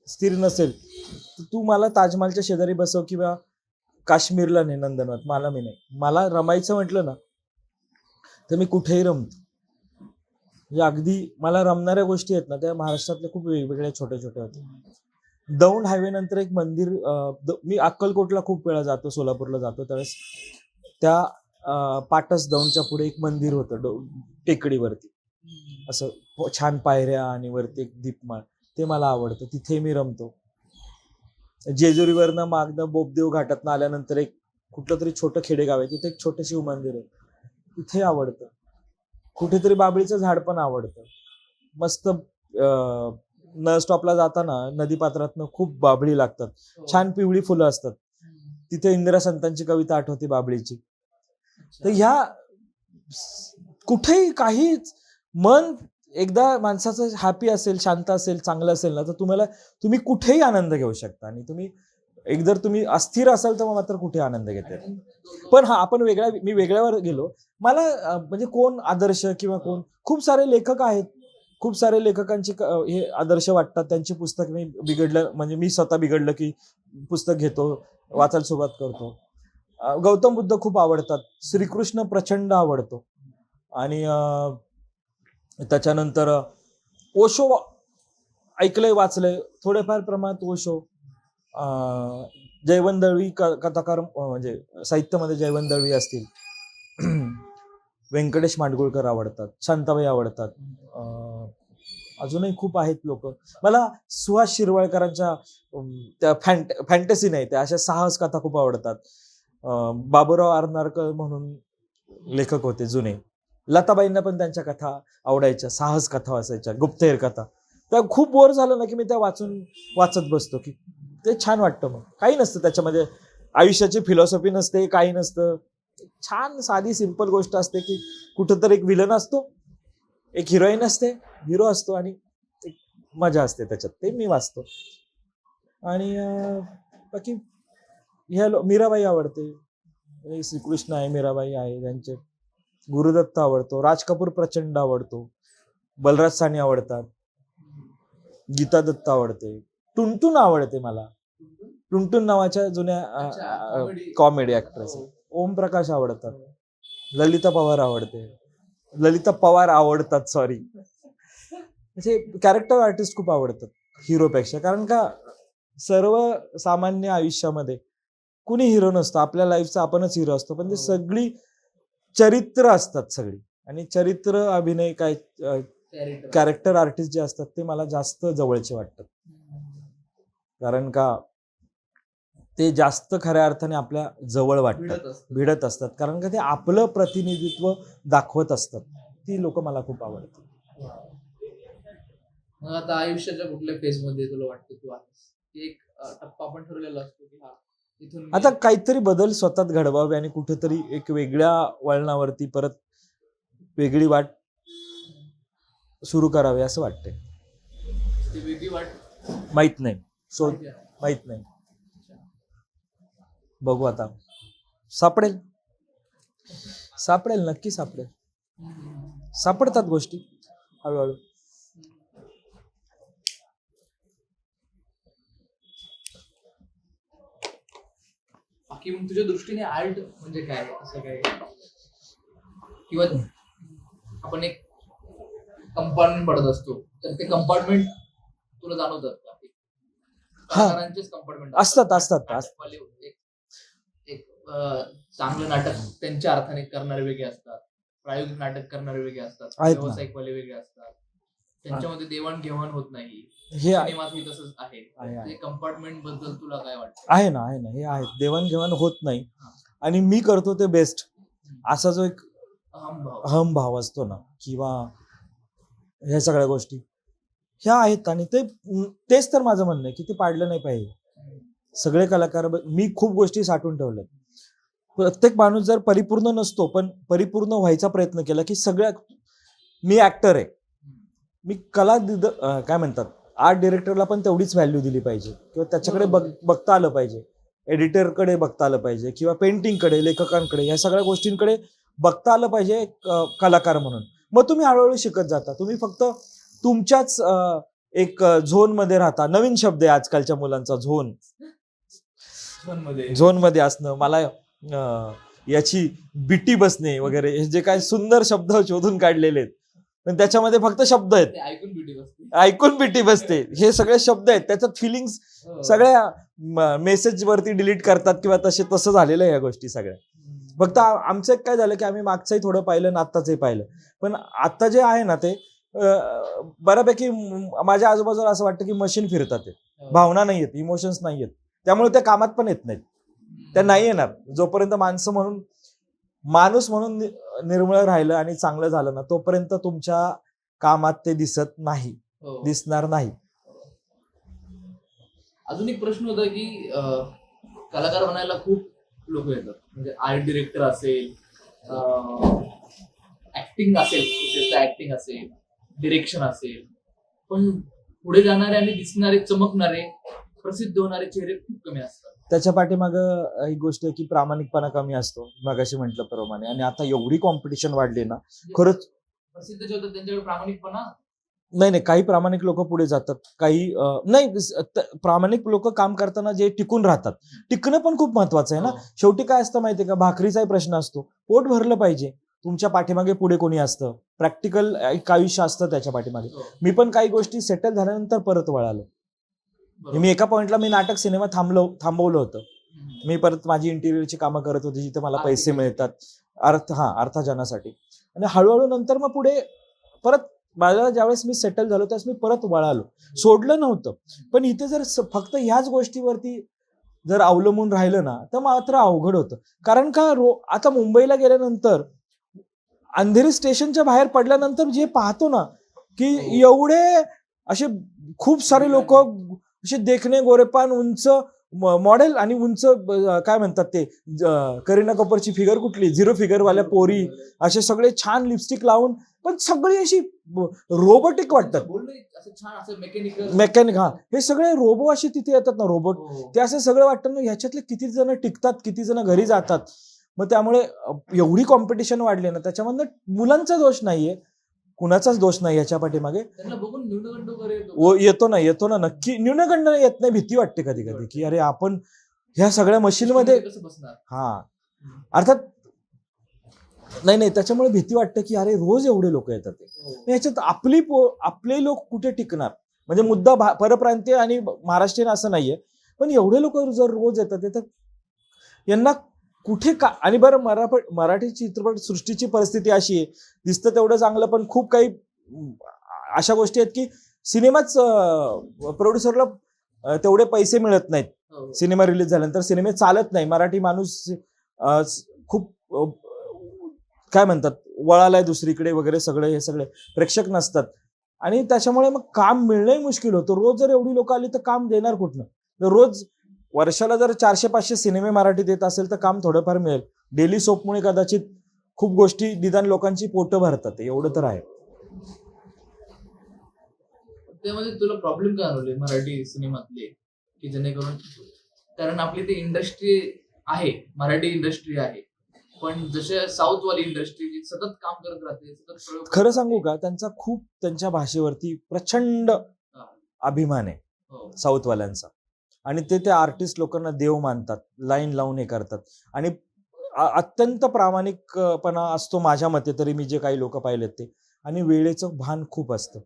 स्थिर नसेल तर तू मला ताजमहालच्या शेजारी बसव किंवा काश्मीरला नाही, नंदनवन मला मी नाही. मला रमायचं म्हटलं ना तर मी कुठेही रमतो. म्हणजे अगदी मला रमणाऱ्या गोष्टी आहेत ना त्या महाराष्ट्रातल्या खूप वेगवेगळ्या छोट्या छोट्या होत्या. दौंड हायवे नंतर एक मंदिर, मी अक्कलकोटला खूप वेळा जातो, सोलापूरला जातो त्यावेळेस त्या पाटस दौंडच्या पुढे एक मंदिर होतं टेकडीवरती, असं छान पायऱ्या आणि वरती एक दीपमाळ, ते मला आवडतं. तिथे मी रमतो. जेजुरीवरनं मागणं बोबदेव घाटातनं आल्यानंतर एक कुठलं तरी छोटं खेडेगाव आहे, तिथे एक छोटं शिव मंदिर आहे, तिथे आवडतं. कुठेतरी बाबळीचं झाड पण आवडतं. मस्त नळ स्टॉपला जाताना नदीपात्रातनं खूप बाबळी लागतात, छान पिवळी फुलं असतात. तिथे इंदिरा संतांची कविता आठवते बाबळीची. तर ह्या कुठेही काही मन एकदा माणसाचं हॅपी असेल, शांत असेल, चांगलं असेल ना तर तुम्ही कुठेही आनंद घेऊ शकता. आणि तुम्ही अस्थिर असाल तर मात्र कुठे आनंद घेता येतो. पण हा आपण मी वेगळ्यावर गेलो. मला म्हणजे कोण आदर्श किंवा कोण, खूप सारे लेखक आहेत, खूप सारे लेखकांचे हे आदर्श वाटतात. त्यांची पुस्तक मी बिघडलं म्हणजे मी स्वतः बिघडलं की पुस्तक घेतो, वाचायला सुरुवात करतो. गौतम बुद्ध खूप आवडतात, श्रीकृष्ण प्रचंड आवडतो. आणि त्याच्यानंतर ओशो ऐकलंय, वाचलंय थोडेफार प्रमाणात ओशो. जयवंत दळवी कथाकार, म्हणजे साहित्यामध्ये जयवंत दळवी असतील, व्यंकटेश माडगुळकर आवडतात, शांताबाई आवडतात. अजूनही खूप आहेत लोक. मला सुहास शिरवाळकरांच्या त्या फॅन्टसी नाही, त्या अशा साहस कथा खूप आवडतात. बाबूराव आरनारकर म्हणून लेखक होते जुने, लताबाईंना पण त्यांच्या कथा आवडायच्या, साहस कथा असायच्या, गुप्तहेर कथा. त्या खूप बोर झालं ना की मी त्या वाचत बसतो, की ते छान वाटतं. मग काही नसतं त्याच्यामध्ये, आयुष्याची फिलॉसॉफी नसते, काही नसतं. छान साधी सिंपल गोष्ट असते की कुठंतरी एक विलन असतो, एक हिरोईन असते, हिरो असतो, आणि एक मजा असते त्याच्यात. ते मी वाचतो. आणि बाकी मीराबाई आवडते, श्रीकृष्ण आहे, मीराबाई आहे, त्यांचे गुरुदत्त आवडतो, राज कपूर प्रचंड आवडतो, बलराज सानी आवडतात, गीता दत्त आवडते, टुनटुन आवडते मला. टुनटुन नावाच्या जुन्या कॉमेडी ऍक्ट्रेस. ओम प्रकाश आवडतात, ललिता पवार आवडतात सॉरी. म्हणजे कॅरेक्टर आर्टिस्ट खूप आवडतात हिरोपेक्षा. कारण का सर्वसामान्य आयुष्यामध्ये कुणी हिरो नसतो, आपल्या लाईफचा आपणच हिरो असतो, पण ते सगळी चरित्र असतात सगळी. आणि चरित्र अभिनय काय कॅरेक्टर आर्टिस्ट जे असतात ते मला जास्त जवळचे वाटतात. कारण का ते जास्त खऱ्या अर्थाने आपल्या जवळ वाटतात, भिडत असतात. कारण का ते आपलं प्रतिनिधित्व दाखवत असतात. ती लोक मला खूप आवडतात. मग आता आयुष्याच्या कुठल्या फेज मध्ये तुला वाटतं तू आहेस? एक टप्पा आपण ठरवलेला असतो की हा इथून आता काहीतरी बदल स्वतःत घडवावे आणि कुठेतरी एक वेगळ्या वळणावरती परत वेगळी वाट सुरू करावी असं वाटतंय. ती वेगळी वाट माहित नाही, माहित नाही, बघू आता. सापडेल, नक्की सापडेल. सापडतात गोष्टी हळूहळू. बाकी मग तुझ्या दृष्टीने आर्ट म्हणजे काय, असं काय, किंवा आपण एक कंपार्टमेंट पडत असतो तर ते कंपार्टमेंट तुला जाणवतात का? कलाकारांचेच कंपार्टमेंट असतात. एक चांगलं नाटक त्यांच्या अर्थाने करणारे वेगळे असतात, प्रायोगिक नाटक करणारे वेगळे असतात, व्यावसायिक वाले वेगळे असतात, त्यांच्यामध्ये देवाणघेवाण होत नाही. सिनेमातही तसंच आहे. ते कंपार्टमेंट बद्दल तुला काय वाटतं? आहे ना, हे आहे, देवाणघेवाण होत नाही आणि मी करतो ते बेस्ट, असा जो एक अहम भाव असतो ना, किंवा ह्या सगळ्या गोष्टी ह्या आहेत. आणि तेच तर माझं म्हणणं आहे की ते पाडलं नाही पाहिजे. सगळे कलाकार, मी खूप गोष्टी साठवून ठेवल्यात. प्रत्येक माणूस जर परिपूर्ण नसतो पण परिपूर्ण व्हायचा प्रयत्न केला की मी ऍक्टर आहे, मी काय म्हणतात, आर्ट डिरेक्टरला पण तेवढीच व्हॅल्यू दिली पाहिजे किंवा त्याच्याकडे बघता आलं पाहिजे. एडिटरकडे बघता आलं पाहिजे किंवा पेंटिंगकडे, लेखकांकडे, ह्या सगळ्या गोष्टींकडे बघता आलं पाहिजे कलाकार म्हणून. मग तुम्ही हळूहळू शिकत जाता. तुम्ही फक्त तुमच्याच एक झोनमध्ये राहता. नवीन शब्द आहे आजकालच्या मुलांचा, झोन. झोनमध्ये असणं, मला याची बिटी बसणे वगैरे, हे जे काय सुंदर शब्द शोधून काढलेले आहेत, पण त्याच्यामध्ये फक्त शब्द आहेत. ऐकून बिटी बसते, हे सगळे शब्द आहेत, त्याच्यात फिलिंग्स सगळ्या मेसेज वरती डिलीट करतात किंवा तसं झालेलं आहे या गोष्टी सगळ्या. फक्त आमचं काय झालं की आम्ही मागचंही थोडं पाहिलं आणि आत्ताचंही पाहिलं, पण आता जे आहे ना ते बऱ्यापैकी माझ्या आजूबाजूला असं वाटतं की मशीन फिरतात ते, भावना नाही आहेत, इमोशन्स नाही आहेत, त्यामुळे त्या कामात पण येत नाहीत. त्या नाही येणार जोपर्यंत माणूस म्हणून निर्मळ राहिलं आणि चांगलं झालं ना, तोपर्यंत तुमच्या कामात ते दिसत नाही, दिसणार नाही. अजून एक प्रश्न होता की कलाकार बनायला खूप लोक येतात, म्हणजे आर्ट डिरेक्टर असेल, ऍक्टिंग असेल, डिरेक्शन असेल, पण पुढे जाणारे आणि दिसणारे, चमकणारे, प्रसिद्ध होणारे चेहरे खूप कमी असतात. त्याच्या पाठीमागं एक गोष्ट आहे की प्रामाणिकपणा कमी असतो, मगाशी म्हटलं प्रमाणे. आणि आता एवढी कॉम्पिटिशन वाढली ना, खरंच प्रसिद्ध जे होतात त्यांच्याकडे प्रामाणिकपणा नाही. काही प्रामाणिक लोक पुढे जातात, काही नाही. प्रामाणिक लोक काम करताना जे टिकून राहतात, टिकणं पण खूप महत्वाचं आहे ना. शेवटी काय असतं माहितीये का, भाकरीचाही प्रश्न असतो, पोट भरलं पाहिजे. तुमच्या पाठीमागे पुढे कोणी असतं, प्रॅक्टिकल एक आयुष्य असतं त्याच्या पाठीमागे. मी पण काही गोष्टी सेटल झाल्यानंतर परत वळालो. मी एका पॉइंटला नाटक सिनेमा थांबवलं होतं. मी परत माझी इंटिरियरची कामं करत होती जिथे मला पैसे मिळतात, अर्थार्जनासाठी. आणि हळूहळू नंतर मग पुढे परत मला ज्यावेळेस मी सेटल झालो त्यावेळेस मी परत वळालो, सोडलं नव्हतं. पण इथे जर फक्त ह्याच गोष्टीवरती जर अवलंबून राहिलं ना तर मात्र अवघड होतं. कारण का आता मुंबईला गेल्यानंतर, अंधेरी स्टेशनच्या बाहेर पडल्यानंतर जे पाहतो ना की एवढे असे खूप सारे लोक असे देखणे, गोरेपान, उंच मॉडेल आणि उंच काय म्हणतात ते, करीना कपूरची फिगर कुठली, 0 फिगरवाल्या पोरी, असे सगळे छान लिपस्टिक लावून, पण सगळी अशी रोबोटिक वाटतात. मेकॅनिक, हा, हे सगळे रोबो असे तिथे येतात ना, रोबोट, ते असं सगळं वाटतं ना, ह्याच्यातले किती जण टिकतात, किती जण घरी जातात. मग त्यामुळे एवढी कॉम्पिटिशन वाढली ना, त्याच्यामधनं मुलांचा दोष नाहीये, कुणाचाच दोष नाही याच्या पाठीमागे. येतो ना नक्की. न्यूनगंड येत नाही, भीती वाटते कधी कधी की अरे आपण ह्या सगळ्या मशीन मध्ये, हा अर्थात नाही, त्याच्यामुळे भीती वाटते की अरे रोज एवढे लोक येतात, ह्याच्यात आपले लोक कुठे टिकणार. म्हणजे मुद्दा परप्रांतीय आणि महाराष्ट्रीयन असं नाहीये, पण एवढे लोक जर रोज येतात तर यांना कुठे का. आणि बरं, मराठी चित्रपट सृष्टीची परिस्थिती अशी आहे, दिसतं तेवढं चांगलं, पण खूप काही अशा गोष्टी आहेत की सिनेमाच प्रोड्युसरला तेवढे पैसे मिळत नाहीत. सिनेमा रिलीज झाल्यानंतर सिनेमे चालत नाही, मराठी माणूस खूप काय म्हणतात वळालाय दुसरीकडे वगैरे, हे सगळे प्रेक्षक नसतात. आणि त्याच्यामुळे मग काम मिळणंही मुश्किल होतं. रोज जर एवढी लोक आली तर काम देणार कुठनं. रोज वर्षाला जर 400-500 सिनेमे मराठीत येत असेल तर काम थोडंफार मिळेल. डेली सोपमुळे कदाचित खूप गोष्टी निदान लोकांची पोटं भरतात, एवढं तर आहे. त्यामध्ये तुला प्रॉब्लेम काय आले मराठी सिनेमातले, की जेणेकरून, कारण आपली ती इंडस्ट्री आहे, मराठी इंडस्ट्री आहे, पण जसे साऊथ वाली इंडस्ट्री जी सतत काम करत राहते, खरं सांगू का, त्यांच्या भाषेवरती प्रचंड अभिमान आहे साऊथ वाल्यांचा. आणि ते आर्टिस्ट लोकांना देव मानतात, लाईन लावून हे करतात. आणि अत्यंत प्रामाणिकपणा असतो माझ्या मते तरी, मी जे काही लोक पाहिलेत ते. आणि वेळेचं भान खूप असतं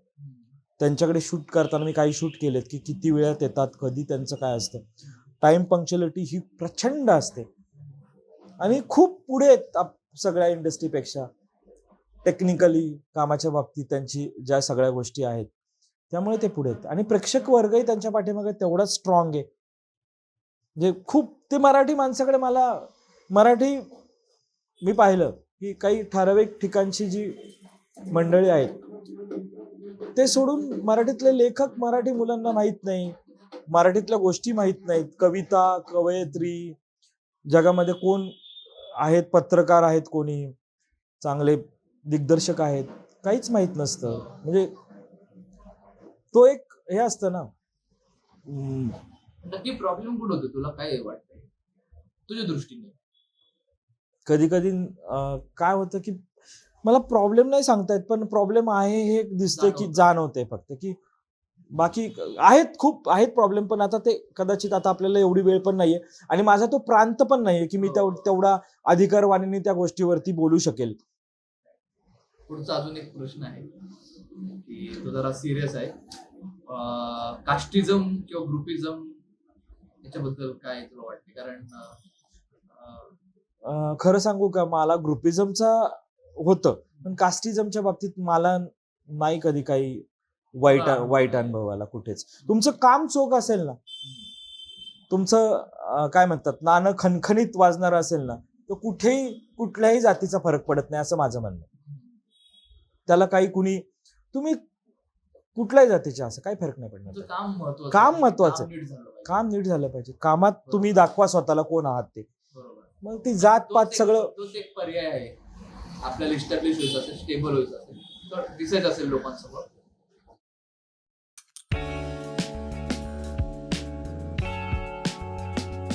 त्यांच्याकडे. शूट करताना मी काही शूट केलेत की किती वेळात येतात, कधी त्यांचं काय असतं. टाइम पंक्च्युअलिटी ही प्रचंड असते आणि खूप पुढे आहेत सगळ्या इंडस्ट्रीपेक्षा टेक्निकली, कामाच्या बाबतीत त्यांची ज्या सगळ्या गोष्टी आहेत, त्यामुळे ते पुढे आहेत. आणि प्रेक्षक वर्गही त्यांच्या पाठीमागे तेवढाच स्ट्रॉंग आहे. म्हणजे खूप ते मराठी माणसाकडे, मराठी मी पाहिलं की काही ठराविक ठिकाणची जी मंडळी आहेत ते सोडून मराठीतले लेखक मराठी मुलांना माहित नाही, मराठीतल्या गोष्टी माहित नाहीत, कविता, कवयित्री, जगामध्ये कोण आहेत, पत्रकार आहेत, कोणी चांगले दिग्दर्शक आहेत, काहीच माहित नसतं. म्हणजे तो एक हे असतं ना. नक्की प्रॉब्लेम कुठं होतो, तुला काय वाटतंय? तुझ्या दृष्टीने? कधी कधी काय होतं की मला प्रॉब्लेम नाही सांगता येत, पण प्रॉब्लेम आहे हे दिसतंय की जाणवतं. जाणवते फक्त की बाकी आहेत, खूप आहेत प्रॉब्लेम, पण आता ते कदाचित आता आपल्याला एवढी वेळ पण नाहीये आणि माझा तो प्रांत पण नाहीये की मी हो. तेवढा अधिकारवाणीने त्या गोष्टीवरती बोलू शकेल. पुढचा अजून एक प्रश्न आहे की तो जरा सिरियस आहे. कास्टिझम किंवा ग्रुपिझम याच्याबद्दल काय तुला वाटते? कारण खरं सांगू का, मला ग्रुपिझमचा होतं, पण कास्टिझमच्या बाबतीत मला नाही कधी काही तुला अनुभव वाईट नाहीये. अनुभव आला कुठेच. तुमचं काम चोख असेल ना, तुमचं काय म्हणतात नाणं खणखणीत वाजणारं असेल ना, तर कुठेही कुठल्याही जातीचा फरक पडत नाही असं माझं म्हणणं आहे. त्याला काही कुणी तुम्ही कुठल्याही जातीचे असं काही फरक नाही पडणार. तुझं काम महत्वाचं काम आहे. महत्वाचं काम नीट झालं पाहिजे. काम नीट झालं पाहिजे. कामात तुम्ही दाखवा स्वतःला कोण आहात ते. बरोबर. मग ती जात पात सगळं तोच एक पर्याय आहे. आपल्याला इस्टॅब्लिश व्हायचं असेल, स्टेबल व्हायचं असेल, तर दिसायचं असेल लोकांसमोर,